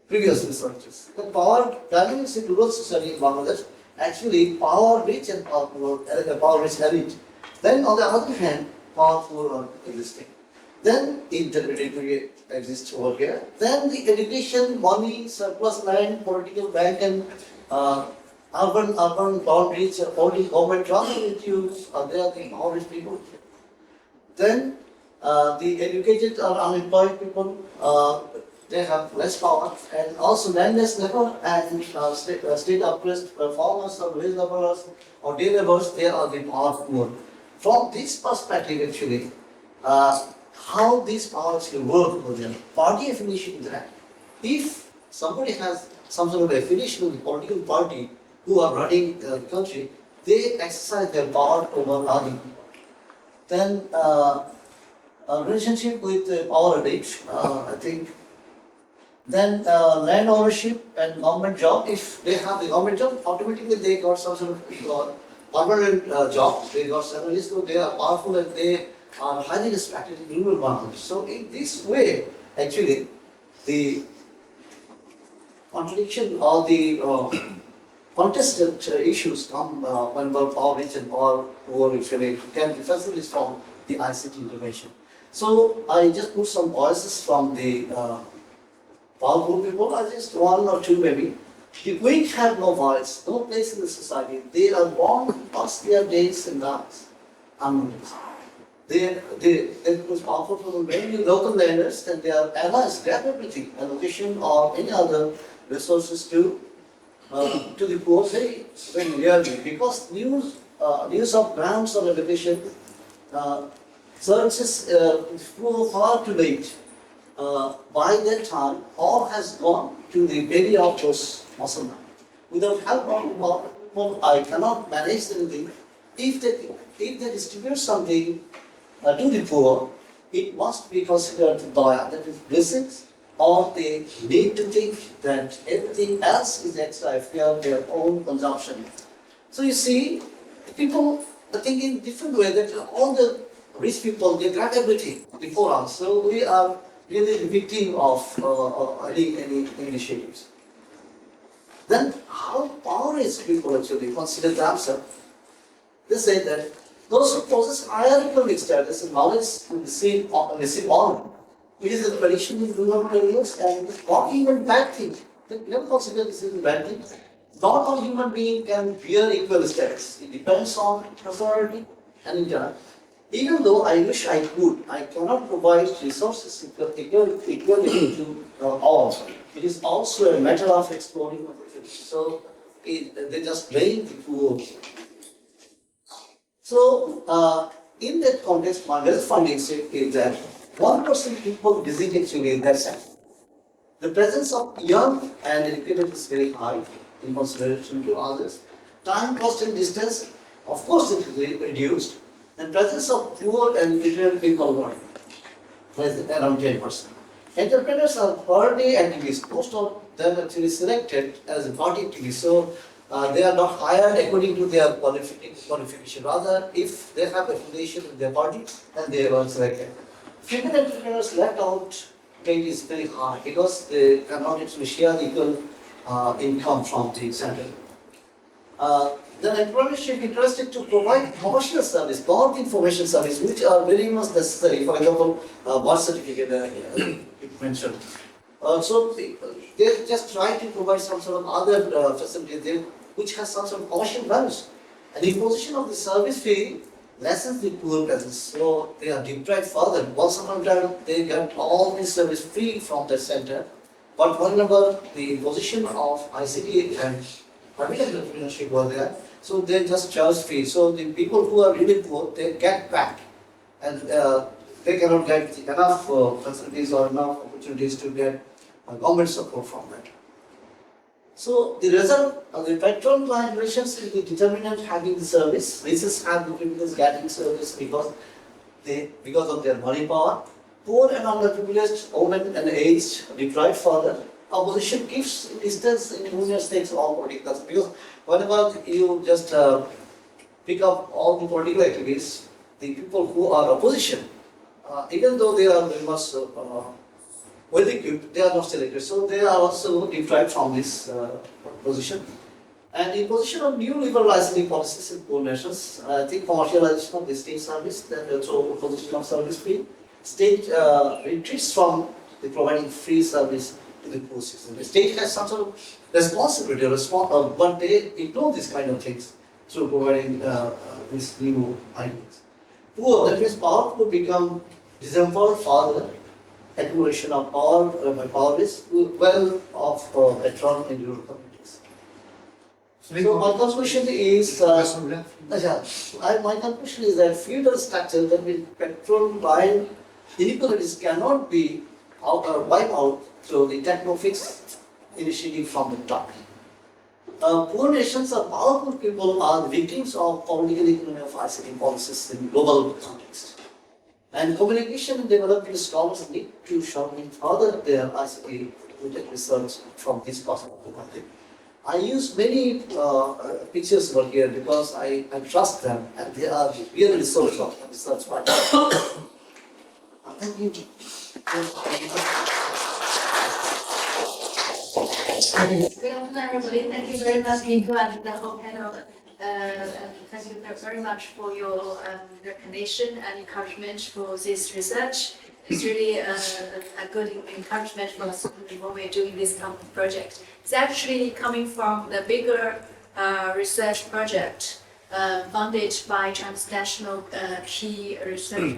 previous researches. The power dynamics in rural society in Bangladesh actually power rich and power rich heritage. Then on the other hand, powerful are existing. Then intermediary exists over here. Then the education, money, surplus land, political bank and urban boundaries, holding government transitives, they are the power rich people. Then the educated or unemployed people, they have less power, and also landless labor and state oppressed farmers or wage laborers or day laborers, they are the powerful. From this perspective, actually, how these powers will work for them. Party affiliation is that. If somebody has some sort of affiliation with the political party who are running the country, they exercise their power over other people. Then, relationship with power addiction, I think. Then land ownership and government job. If they have the government job, automatically they got some sort of permanent job. They got salaries, so they are powerful and they are highly respected in rural Bangladesh. So in this way, actually, the contradiction or the contested issues come when power rich and power poor actually can be facilitated from the ICT intervention. So I just put some voices from the powerful people, just 1 or 2 maybe. The weak have no voice, no place in the society. They are born past their days and nights. They was powerful people, mainly local landers, and they are allies, grab everything, allocation or any other resources to the poor, very rarely. Because news of grants or allocation services flow far too late. By that time, all has gone to the belly of those Muslims. Without help of I cannot manage anything. If they distribute something to the poor, it must be considered daya, that is blessings, or they need to think that everything else is extra if they have their own consumption. So you see, people think in different way that all the rich people, they grab everything before us. So we are really the victim of any initiatives. Then how power is people actually consider themselves? They say that those who possess higher economic status and knowledge receive honor. It is a tradition in rural areas and not even bad thing. They never consider this as a bad thing. Not all human beings can bear equal status. It depends on authority and intellect. Even though I wish I could, I cannot provide resources equally to all. It is also a matter of exploring opportunities. So they just blame the poor. So in that context, my wealth findings is that 1% people visit actually their center. The presence of young and educated is very high in consideration to others. Time, cost and distance, of course it is reduced. And presence of poor and illiterate people around 10%. Entrepreneurs are party activists. Most of them actually selected as a party activists. So they are not hired according to their qualification. Rather, if they have affiliation with their party, then they are selected. Female entrepreneurs left out rate is very high because they cannot actually share equal income from the center. The entrepreneurship interested to provide commercial service, not information service, which are very much necessary. For example, birth certificate you mentioned. So they just try to provide some sort of other facility there, which has some sort of commercial values. And the imposition of the service fee lessens the poor presence, so they are deprived further. Once upon a time, they get all the service free from the center, But whenever the position of ICT and private entrepreneurship were there, so they just charge fee. So the people who are really poor, they get back, and they cannot get enough facilities or enough opportunities to get government support from it. So the result of the patron-client relations is the determinant having the service. Races have difficulties getting service because of their money power. Poor and underprivileged, women and aged, deprived further. Opposition gives distance in junior states all political. Because whenever you just pick up all the political activities, the people who are opposition, even though they are very much well equipped, they are not selected. So they are also deprived from this position. And the position of new liberal licensing policies in poor nations, I think commercialization of the state service, then also position of service fee, state retreats from the providing free service to the poor citizen. The state has some sort of responsibility, but they ignore these kind of things through providing these new ideas. Poor, that means power to become disempowered further, accumulation of power by power is well of patron in rural communities. So my conclusion is, my conclusion is that feudal structure, that means patron-client inequalities cannot be wiped out through the techno-fix initiative from the top. Poor nations or powerful people are victims of political economy of ICT policies in global context. And communication and development scholars need to sharpen further their ICT research from this possible context. I use many pictures over here because I trust them and they are real research partners. Thank you. Good afternoon, everybody. Thank you very much, Nico, and the whole panel. Thank you very much for your recognition and encouragement for this research. It's really a good encouragement for us when we're doing this kind of project. It's actually coming from the bigger research project funded by transnational key research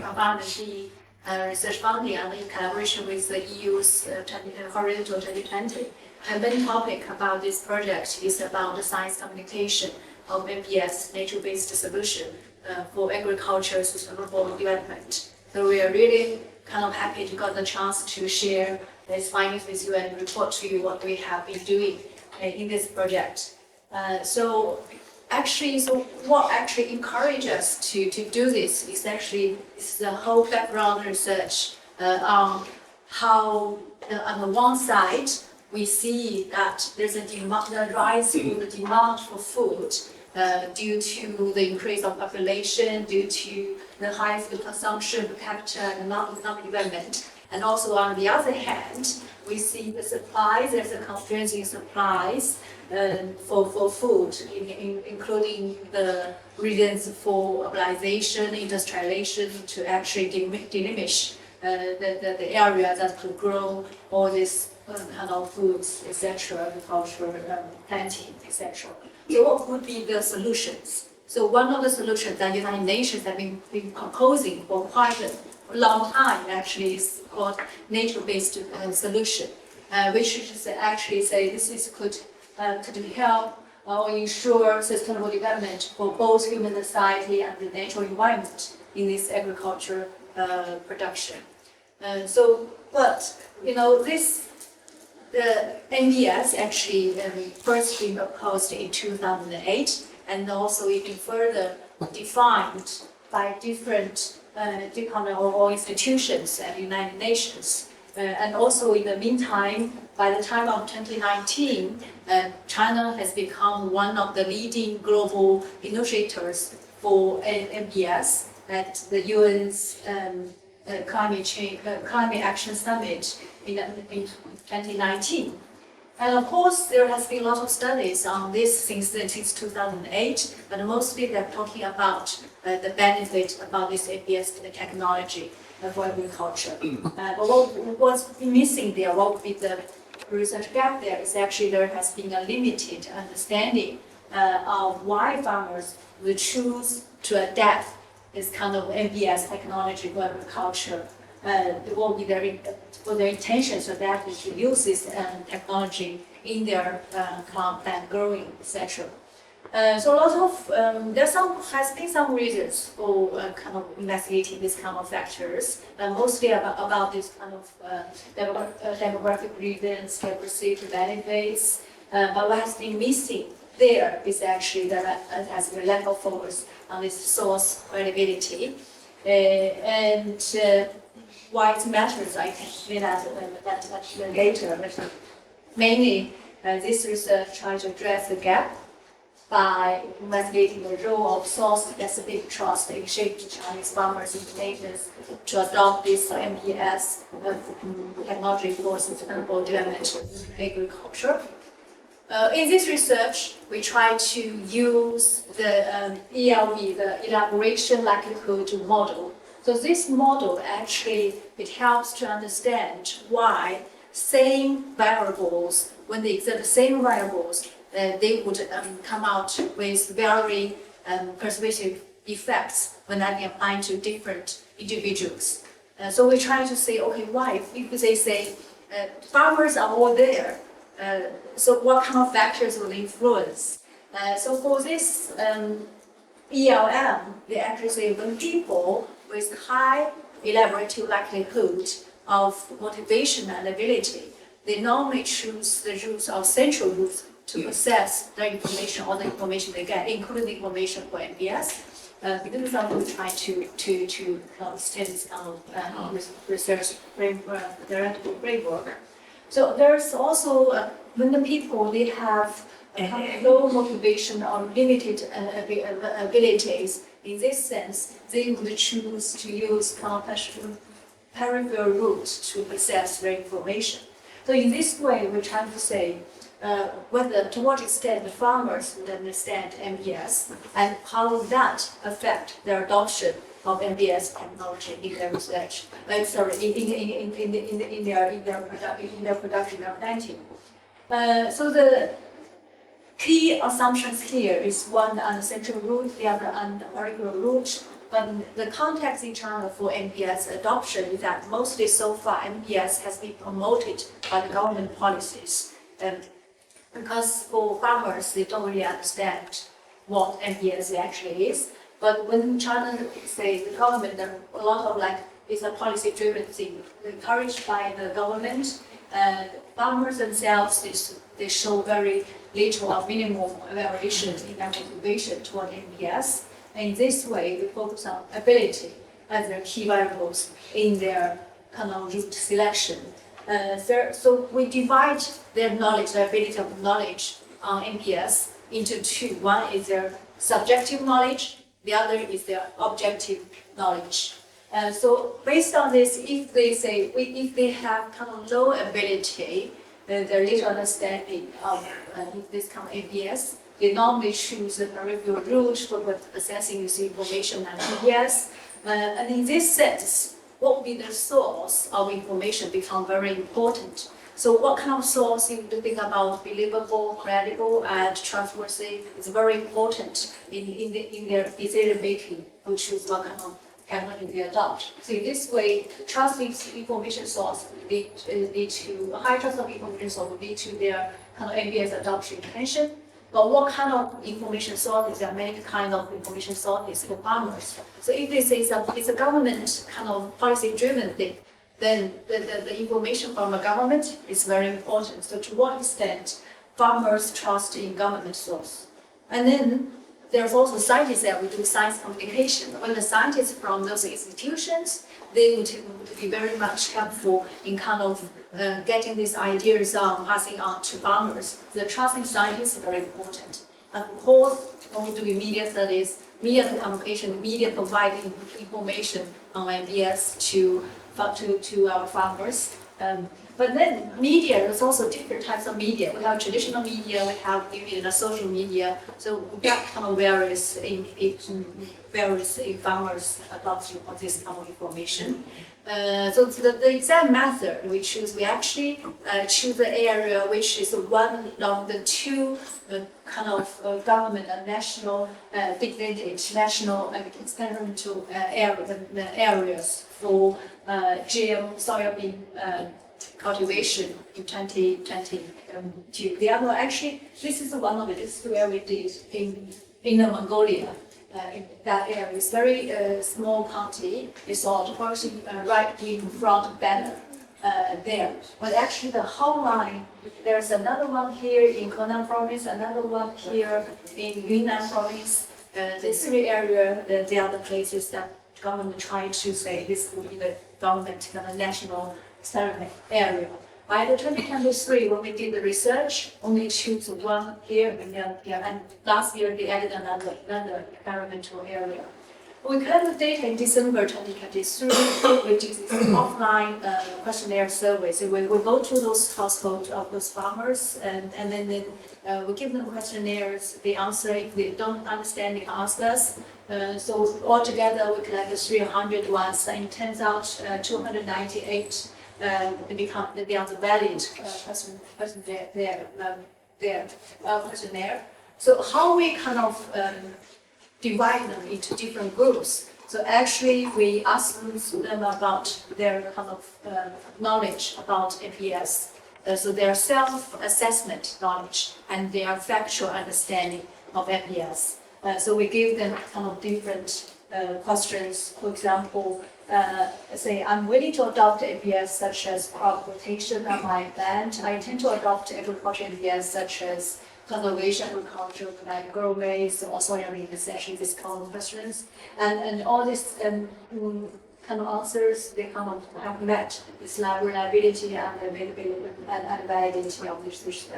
research funding and in collaboration with the EU's Horizon 2020. And the main topic about this project is about the science communication of MBS, nature-based solution for agriculture sustainable development. So we are really kind of happy to get the chance to share these findings with you and report to you what we have been doing in this project. So what actually encouraged us to do this is actually the whole background research on how on the one side we see that there's a rise in the demand for food due to the increase of population, due to the high food consumption per capita and economic development. And also on the other hand, we see the supplies, there's a constraint in supplies for food, including the reasons for urbanization, industrialization to actually diminish the area that could grow all this kind of foods, etc., agriculture, planting, etc. So what would be the solutions? So one of the solutions that United Nations have been proposing for quite a long time actually is called nature-based solution, which is actually say this could help or ensure sustainable development for both human society and the natural environment in this agriculture production. The NBS actually first been proposed in 2008, and also even further defined by different or institutions at the United Nations. And also in the meantime, by the time of 2019, China has become one of the leading global initiators for NBS at the UN's Climate Action Summit in 2019. And of course, there has been a lot of studies on this since 2008, but mostly they're talking about the benefit about this APS technology for agriculture. But what's missing there, what would be the research gap there, is actually there has been a limited understanding of why farmers would choose to adapt this kind of MBS technology for agriculture. What would be their for their intentions of that is to use this technology in their crop and growing, etc. So a lot of has been some reasons for kind of investigating this kind of factors, mostly about this kind of demographic reasons, perceived benefits. But what has been missing there is actually that has been lack of focus on this source credibility, and why it matters. I can explain that later. But mainly, this research tries to address the gap by investigating the role of source-specific trust in shaping Chinese farmers' inclinations to adopt this MPS technology for sustainable development of agriculture. In this research, we try to use the ELV, the elaboration likelihood model. So this model actually, it helps to understand why same variables, when they exert the same variables, they would come out with very persuasive effects when applying to different individuals. So we try to say, okay, why? If they say farmers are all there, so what kind of factors will influence? So for this ELM, they actually say when people with high elaborative likelihood of motivation and ability, they normally choose the routes of central routes to access the information, all the information they get, including the information for MPS. Because this is something we try to extend this kind of research framework. So there's also when the people they have low motivation or limited abilities. In this sense, they would choose to use peripheral routes to access their information. So in this way, we're trying to say to what extent the farmers would understand MPS and how that affect their adoption of MPS technology in their research. In their production and planting. So the key assumptions here is one on the central route, the other on the peripheral route. But the context in China for MPS adoption is that mostly so far MPS has been promoted by the government policies. Because for farmers, they don't really understand what MPS actually is. But when China say the government, there are a lot of it's a policy-driven thing, encouraged by the government. Farmers themselves, they show very little or minimal variation in their motivation toward MPS. And in this way, we focus on ability as their key variables in their kind of route selection. So we divide their knowledge, their ability of knowledge on MPS into two. One is their subjective knowledge, the other is their objective knowledge. So based on this, if they have kind of low ability, their little understanding of this kind of MPS, they normally choose the peripheral route for accessing this information and MPS. And in this sense, what will be the source of information become very important. So what kind of source you think about believable, credible, and trustworthy is very important in their decision making to choose what kind of technology they adopt. So in this way, trust information source lead to high trust of information source will lead to their kind of MPS adoption intention. But what kind of information sources? There are many kind of information sources for farmers. So if they say it's a government kind of policy-driven thing, then the information from the government is very important. So to what extent farmers trust in government source? And then there's also scientists that we do science communication. When the scientists from those institutions, they would be very much helpful in kind of getting these ideas passing on to farmers. The trust in scientists is very important. Of course, when we do media studies, media communication, media providing information on MPS to our farmers. But then media, there's also different types of media. We have traditional media, we have the social media. So we have kind of various farmers adoption of this kind of information. So the exam method we choose, we actually choose the area which is one of the two kind of government and national designated national experimental areas for GM soybean cultivation in 2022. The other, actually, this is one of it. This is where we did in Inner Mongolia. In that area, it's very small county. It's all person right in front banner there. But actually, the whole line. There's another one here in Henan province, another one here in Yunnan province. These three areas, the other places that government trying to say this will be the government national ceramic area. By the 2023, when we did the research, only choose one here and last year they added another environmental area. We collected data in December 2023, which is an offline questionnaire survey. So we go to those households of those farmers and then we give them questionnaires, they answer. If they don't understand, they can ask us. So altogether we collected 300 ones, and it turns out 298 become they are the valid questionnaire. So how we kind of divide them into different groups. So actually, we ask them about their kind of knowledge about MPS. So their self-assessment knowledge and their factual understanding of MPS. So we give them kind of different questions. For example, say I'm willing to adopt MPS such as crop rotation on my land. I intend to adopt agriculture MPS such as conservation agriculture, like grow maize or soybean, essentially these kind of questions. And all these kind of answers, they kind of have met this reliability and availability and validity of this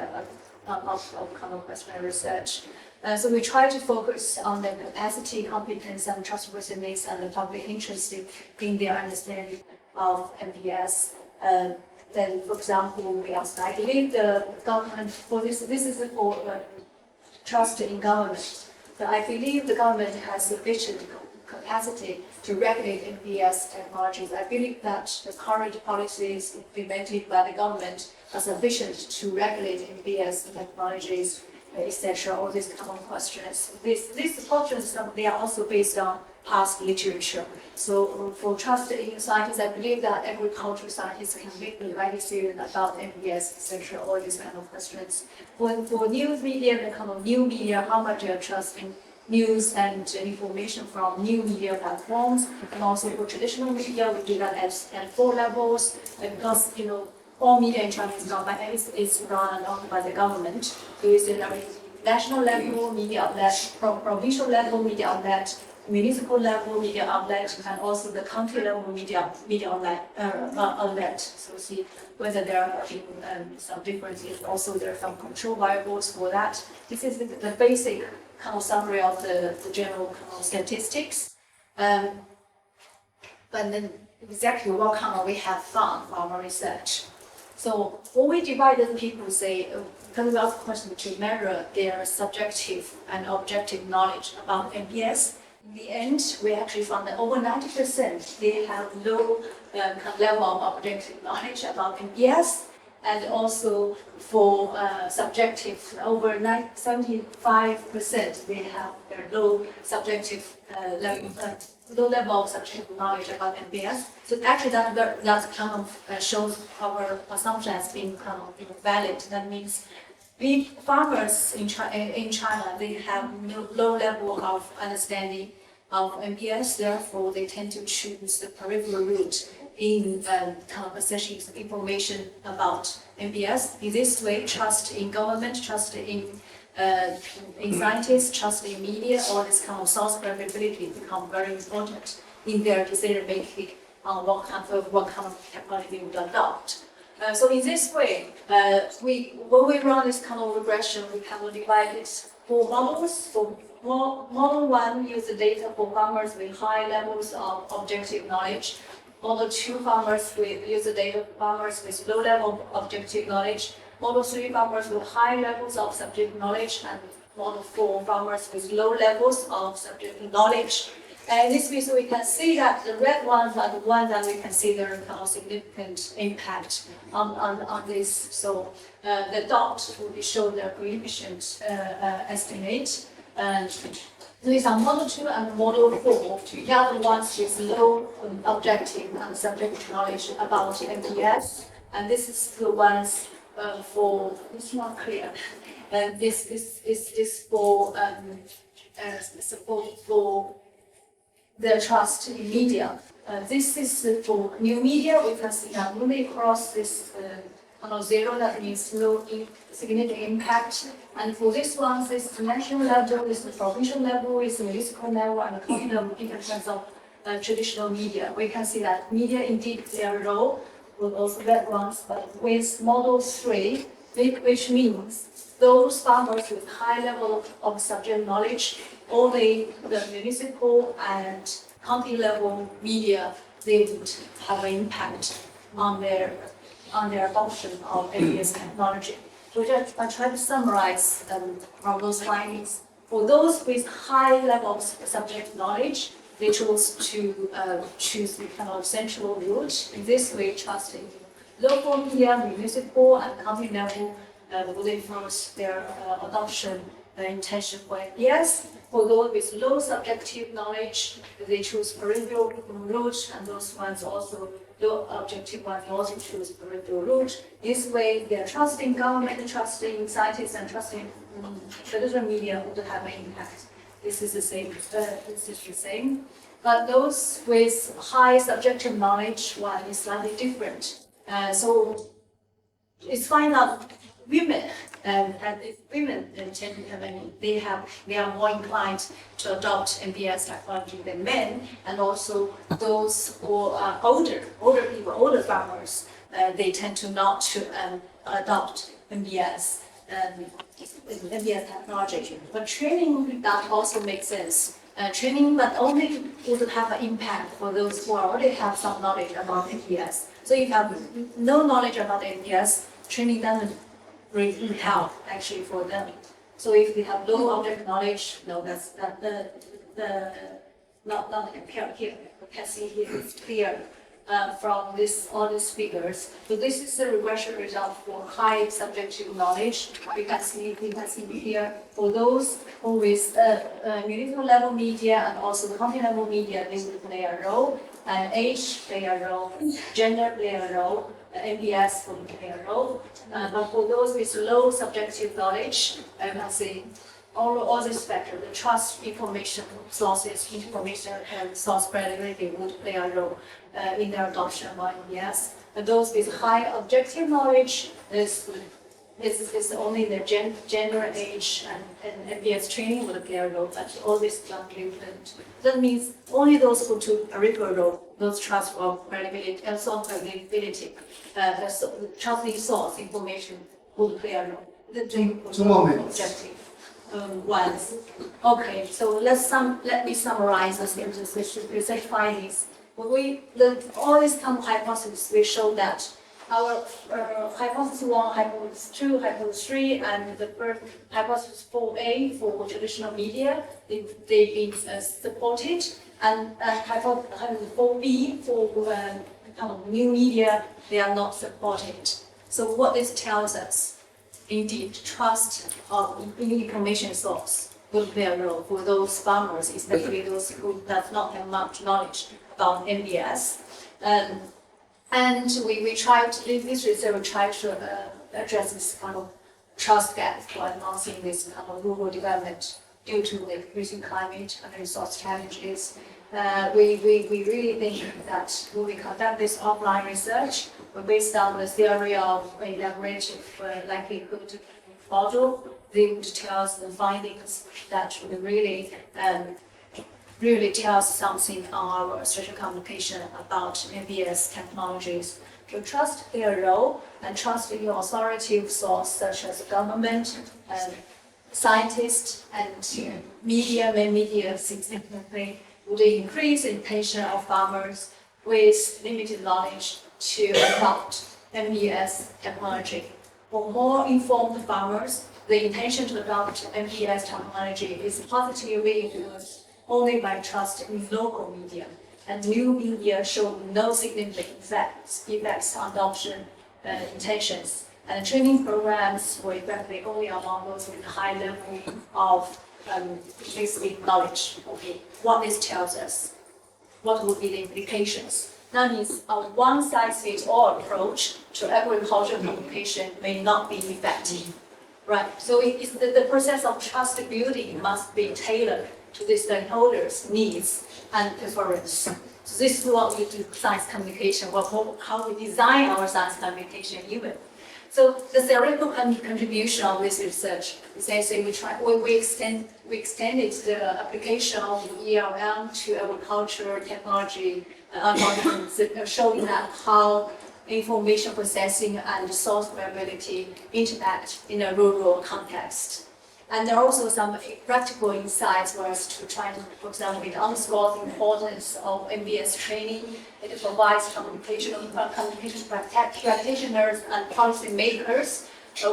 kind of questionnaire research. So we try to focus on the capacity, competence, and trustworthiness and the public interest in their understanding of MPS. Then, for example, we asked, I believe the government, for this is for trust in government. But I believe the government has sufficient capacity to regulate MPS technologies. I believe that the current policies implemented by the government are sufficient to regulate MPS technologies, etc. All these kind of questions. These questions, they are also based on past literature. So for trust in scientists, I believe that agricultural scientists can make the right decision about MPS, etc. All these kind of questions. For news media, the kind of new media, how much they are trusting news and information from new media platforms, and also for traditional media, we do that at 4 levels, because all media in China is run by the government. So it's at national level media outlet, provincial level media outlet, municipal level media outlet, and also the county level media outlet. So see whether there are some differences. Also, there are some control variables for that. This is the basic kind of summary of the general kind of statistics. But then exactly what kind of we have found from our research. So when we divide the people, say, because we ask questions to measure their subjective and objective knowledge about MPS, in the end, we actually found that over 90% they have low level of objective knowledge about MPS, and also for subjective, over 75% they have their low level of subjective knowledge about MPS. So actually that kind of shows our assumption as being kind of valid. That means farmers in China, they have low level of understanding of MPS, therefore they tend to choose the peripheral route in accessing information about MPS. In this way, trust in government, trust in scientists, trust in media, all this kind of source credibility become very important in their decision making on what kind of technology they would adopt. So in this way, when we run this kind of regression, we kind of divide it 4 models. For model 1 use the data for farmers with high levels of objective knowledge. Model 2 farmers use the data for farmers with low level of objective knowledge. Model 3 farmers with high levels of subjective knowledge, and Model 4 farmers with low levels of subjective knowledge. And this means we can see that the red ones are the ones that we consider kind of significant impact on this. So the dot will show the coefficient estimate, and So these are model 2 and model 4. The other ones with low objective and subjective knowledge about MPS. And this is the ones for, it's not clear. And this is for support for the trust in media. This is for new media. We can see that when they cross this zero, that means no significant impact. And for this one, this is the national level, this is the provincial level, this is the municipal level, and the county level in terms of traditional media. We can see that media indeed play a role with those red ones, but with model 3, which means those farmers with high level of subject knowledge, only the municipal and county level media, they would have an impact on their adoption of MPS technology. So I try to summarize from those findings. For those with high level of subject knowledge, they chose to choose the kind of central route. In this way, trusting local media, municipal and county level will influence their adoption intention for MPS. For those with low subjective knowledge, they choose peripheral route, and those ones also low objective ones also choose peripheral route. This way, they are trusting government, trusting scientists, and trusting traditional media would have an impact. This is the same. But those with high subjective knowledge, one is slightly different. So it's find out women and if women tend to have they are more inclined to adopt MPS technology than men, and also those who are older people, older farmers, they tend to not to adopt MPS technology. But training, that also makes sense. Training, but only would have an impact for those who already have some knowledge about MPS. So if you have no knowledge about MPS, training doesn't really help actually for them. So if they have low object knowledge, no, that's not here. You can see here it's clear from all these figures. So this is the regression result for high subjective knowledge. You can see here for those who with municipal level media and also the county level media, they will play a role. Age play a role, gender play a role. MPS will play a role, but for those with low subjective knowledge, I can see all these factors, the trust information sources, information and source credibility would play a role in their adoption of MPS. And those with high objective knowledge, this is only the gender, age, and MPS training would play a role, but all this bluntly wouldn't. That means only those who took a peripheral role, those trust for credibility and source credibility, trusting source information would play a role. The 2 more minutes. Objective ones. Okay, so let me summarize the research findings. All these kind of hypotheses, we show that our hypothesis 1, hypothesis 2, hypothesis 3, and the first hypothesis 4A for traditional media, they've been supported, and hypothesis 4B for kind of new media, they are not supported. So what this tells us, indeed, trust of information source will play a role for those farmers, especially those who does not have much knowledge about MPS. And we tried, this research tried to address this kind of trust gap for advancing this kind of rural development due to the increasing climate and resource challenges. We really think that when we conduct this offline research, based on the theory of elaborative likelihood model, they would tell us the findings that would really tells something on our social communication about MPS technologies. To trust their role and trust in your authoritative source such as government and scientists and main media significantly would increase the intention of farmers with limited knowledge to adopt MPS technology. For more informed farmers, the intention to adopt MPS technology is positively influenced only by trust in local media, and new media show no significant effects on adoption intentions. And training programs were effective only among those with high level of basically knowledge, okay, what this tells us, what would be the implications. That means a one-size-fits-all approach to agricultural communication may not be effective, right? So it's the process of trust building must be tailored to the stakeholders' needs and preference. So this is what we do science communication, how we design our science communication even. So the theoretical contribution of this research is actually we extended the application of ELM to agriculture technology algorithms, showing that how information processing and source reliability interact in a rural context. And there are also some practical insights for us to try to, for example, it underscores the importance of MBS training. It provides communication practitioners and policymakers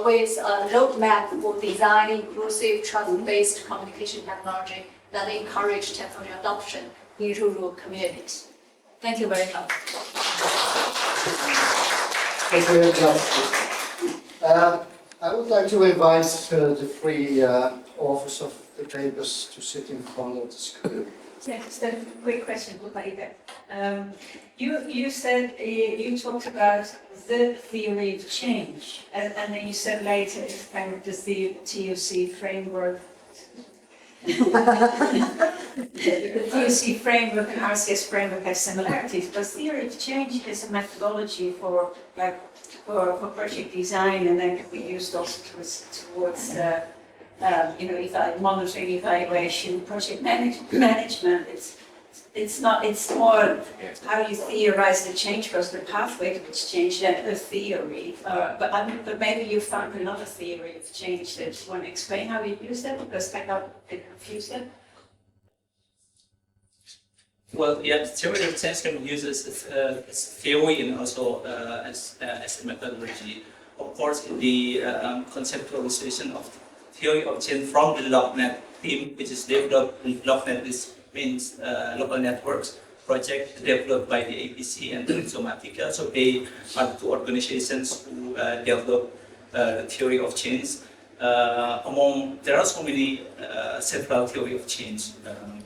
with a roadmap for designing inclusive, trust-based communication technology that encourage technology adoption in rural communities. Thank you very much. Thank you very much. I would like to invite the three authors of the papers to sit in front of the screen. Yeah, just a quick question, you said you talked about the theory of change, and then you said later it's kind of just the TOC framework. The TOC framework and RCS framework have similarities, but theory of change is a methodology for project design, and then can be used also towards monitoring, evaluation, project management. It's more how you theorize the change versus the pathway to its change than a theory. But maybe you found another theory of change that you want to explain how you use that, because I got a bit confused there. Well, yeah, the theory of change can be used as theory and also as a methodology. Of course, in the conceptualization of the theory of change from the LockNet team, which is developed. LockNet means local networks project developed by the APC and Primitiva. So they are the two organizations who develop the theory of change. There are so many several theory of change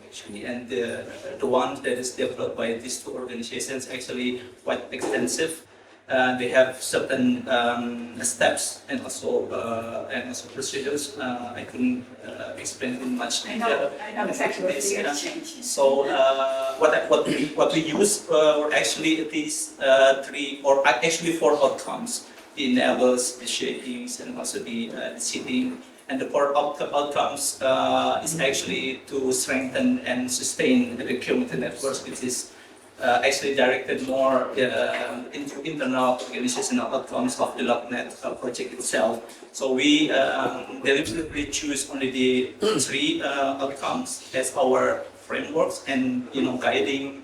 actually, and the one that is developed by these two organizations actually quite extensive. They have certain steps and also procedures. I couldn't explain in much detail. I know exactly what theory of change is. So what we use were actually these three, or actually four outcomes: the enables, the shapings, and also the seeding. And the four outcomes is actually to strengthen and sustain the community networks, which is actually directed more into internal organizational outcomes of the LockNet project itself. So we deliberately choose only the three outcomes as our frameworks and guiding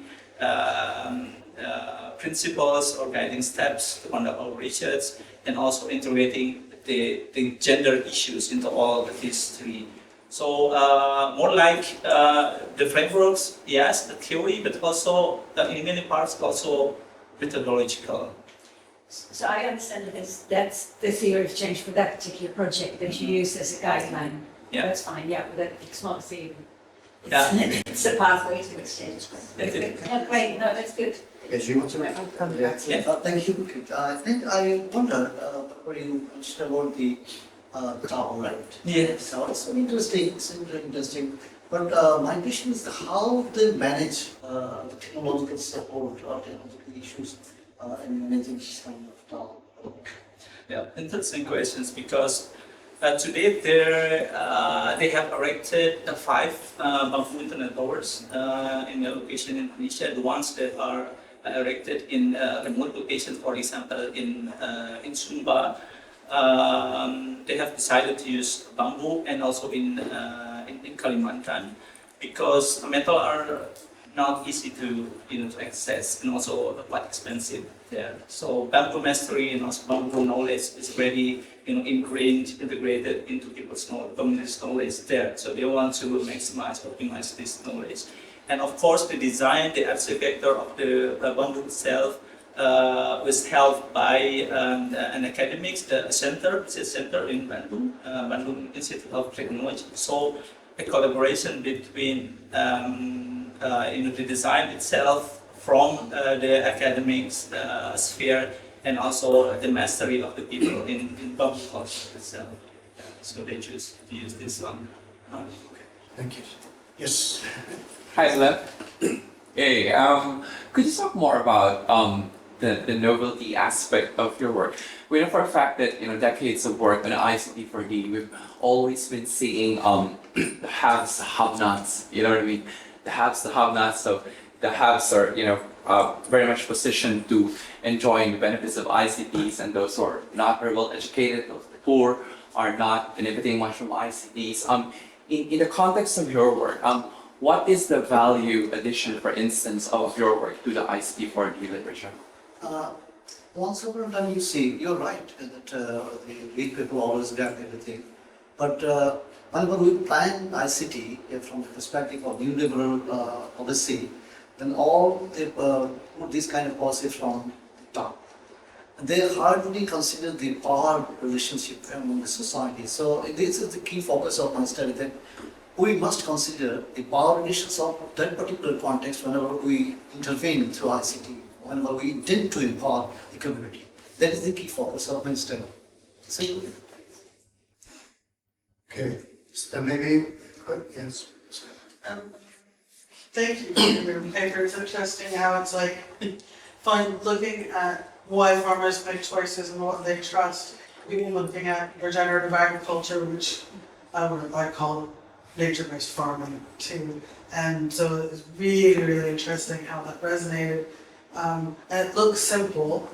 principles or guiding steps to conduct our research, and also integrating the gender issues into all these three. So more like the frameworks, yes, the theory, but also in many parts also methodological. So I understand that's the theory of change for that particular project that you use as a guideline. Yeah. That's fine, yeah, but it's not a theory. Yeah. It's a pathway to exchange. Yeah, great, no, that's good. Yes, you want to make Thank you. I think I wonder what you mentioned about the cow, right? Yes. So it's interesting, But my question is how they manage the technological support or technological issues in managing this kind of cow. Yeah, interesting questions, because today they have erected 5 bamboo internet towers in the location in Indonesia. The ones that are erected in remote locations, for example, in Sumba, they have decided to use bamboo, and also in Kalimantan, because metal are not easy to access, and also quite expensive there. So bamboo mastery and also bamboo knowledge is already ingrained, integrated into people's community's knowledge there. So they want to optimize this knowledge. And of course, the design, the architecture of the bamboo itself was held by an academics, the center in Bandung, Bandung Institute of Technology. So a collaboration between the design itself from the academics sphere and also the mastery of the people in bamboo culture itself. So they choose to use this one. Thank you. Yes. Hi, Lev. Hey, could you talk more about the novelty aspect of your work? We know for a fact that, decades of work on ICT4D, we've always been seeing the haves, the have-nots, you know what I mean? The haves, the have-nots. So the haves are, very much positioned to enjoying the benefits of ICTs, and those who are not very well educated, those poor, are not benefiting much from ICTs. In the context of your work, what is the value addition, for instance, of your work to the ICT4D literature? Once upon a time, you see, you're right that the weak people always grab everything. But whenever we plan ICT from the perspective of neoliberal policy, then all they put this kind of policy from top. They hardly consider the power relationship among the society. So this is the key focus of my study, that we must consider the power relations of that particular context whenever we intervene through ICT, whenever we intend to empower the community. That is the key focus of my study. So, Okay. So maybe, yes. Thank you for your paper. It's interesting how it's like fun looking at why farmers make choices and what they trust. Even looking at regenerative agriculture, which I call nature-based farming too. And so it's really, really interesting how that resonated. And it looks simple,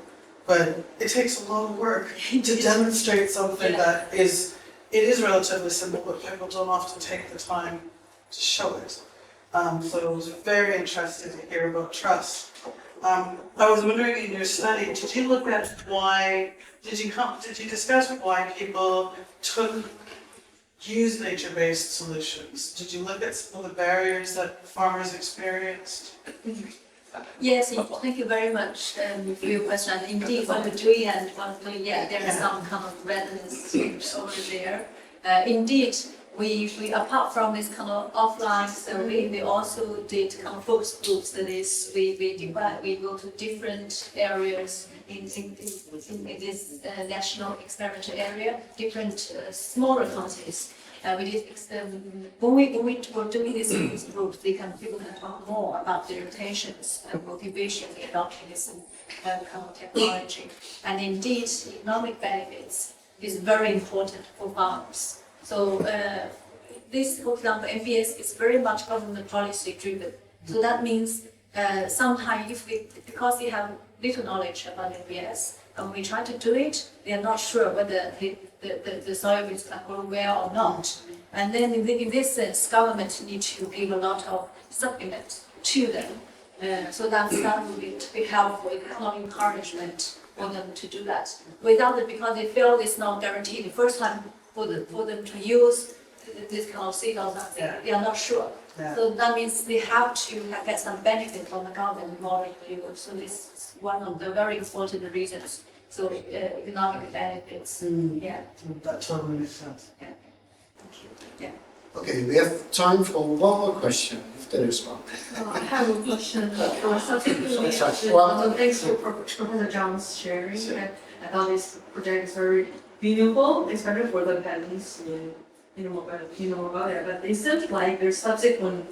but it takes a lot of work to demonstrate something that is relatively simple, but people don't often take the time to show it. So it was very interesting to hear about trust. I was wondering, in your study, did you look at did you discuss why people use nature-based solutions? Did you look at some of the barriers that farmers experienced? Yes, thank you very much for your question. Indeed, what we're doing there is some kind of resonance over there. Indeed, we apart from this kind of offline survey, we also did kind of focus group studies. We go to different areas in this national experimental area, different smaller counties. We did when we were doing this focus group, people can talk more about their intentions and motivation in adopting this kind of technology. And indeed, economic benefits is very important for farmers. So this, for example, MBS is very much government policy driven. So that means sometimes because they have little knowledge about MBS, and we try to do it, they are not sure whether the soil is going to grow well or not. And then in this sense, government needs to give a lot of supplement to them. So that will be helpful, economic encouragement for them to do that. Without it, because they feel it's not guaranteed the first time for them to use this kind of seed or something, they are not sure. Yeah. So that means they have to get some benefit from the government in order to use. So this is one of the very important reasons. So economic benefits. Yeah. That totally makes sense. Yeah. Thank you. Yeah. Okay, we have time for one more question, if there is one. I have a question. Thanks for Professor John's sharing. I thought this project is very meaningful, especially for the parents in Mongolia. But it seems like there's subsequent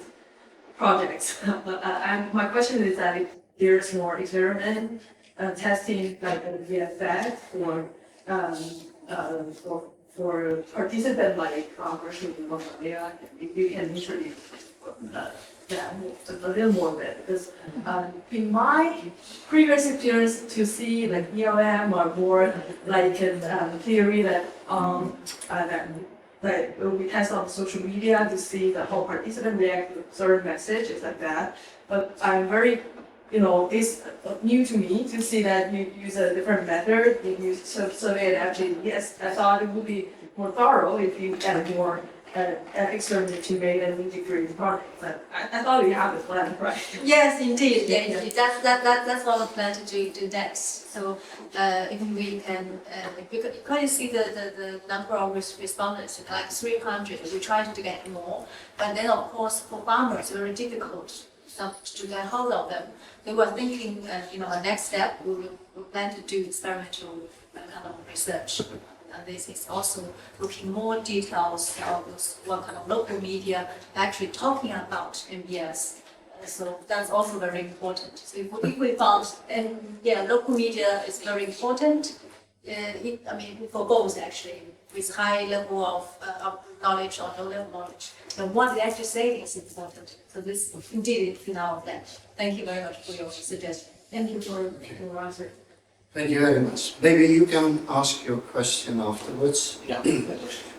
projects. And my question is that if there's more experiment testing, like the effect for participants like farmers in Mongolia, if you can introduce a little more of it, because in my previous experience to see like ELM or more like a theory that we test on social media to see the whole participant react to certain messages like that. But I'm very, it's new to me to see that you use a different method. You use survey and actually, yes, I thought it would be more thorough if you add more experiment to make an integrated product, but I thought we have a plan, right? Yes, indeed, yeah, indeed. That's what we plan to do next. So, if we can, you can see the number of respondents, like 300. We try to get more, but then of course for farmers, it's very difficult to get hold of them. We were thinking, a next step, we plan to do experimental kind of research. And this is also looking more details of what kind of local media actually talking about MBS. So that's also very important. So if we found, and yeah, local media is very important. For both actually, with high level of knowledge or low level knowledge. And what they actually say is important. So this indeed is in our plan. Thank you very much for your suggestion. Thank you for your answer. Thank you very much. Maybe you can ask your question afterwards. Yeah.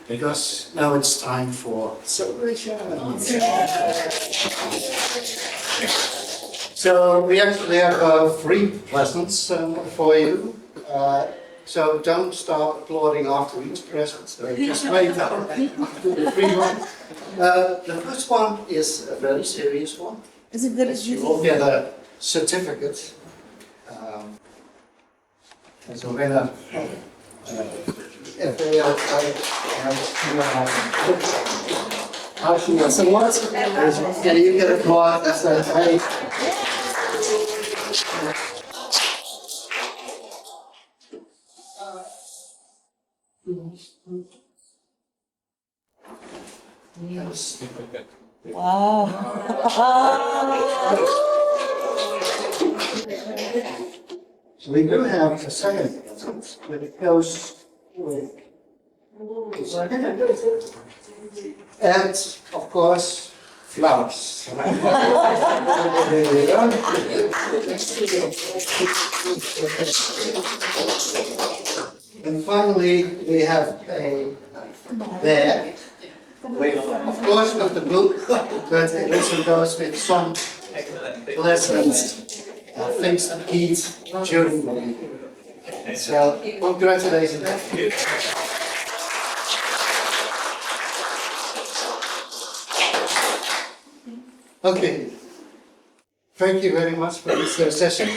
Because now it's time for celebration. So we actually have 3 presents for you. So don't start applauding after each present. So just wait after the 3 ones. The first one is a very serious one. Is it very You will get a certificate. As a winner. FAO RCS Awards. Yeah, you get a card that says, hey. Yes. So we do have a second, but it goes with. And of course, flowers. There you go. And finally, we have a bag. With, of course, with the book, but it also goes with some pleasant things to eat during the week. So, congratulations. Okay. Thank you very much for this session.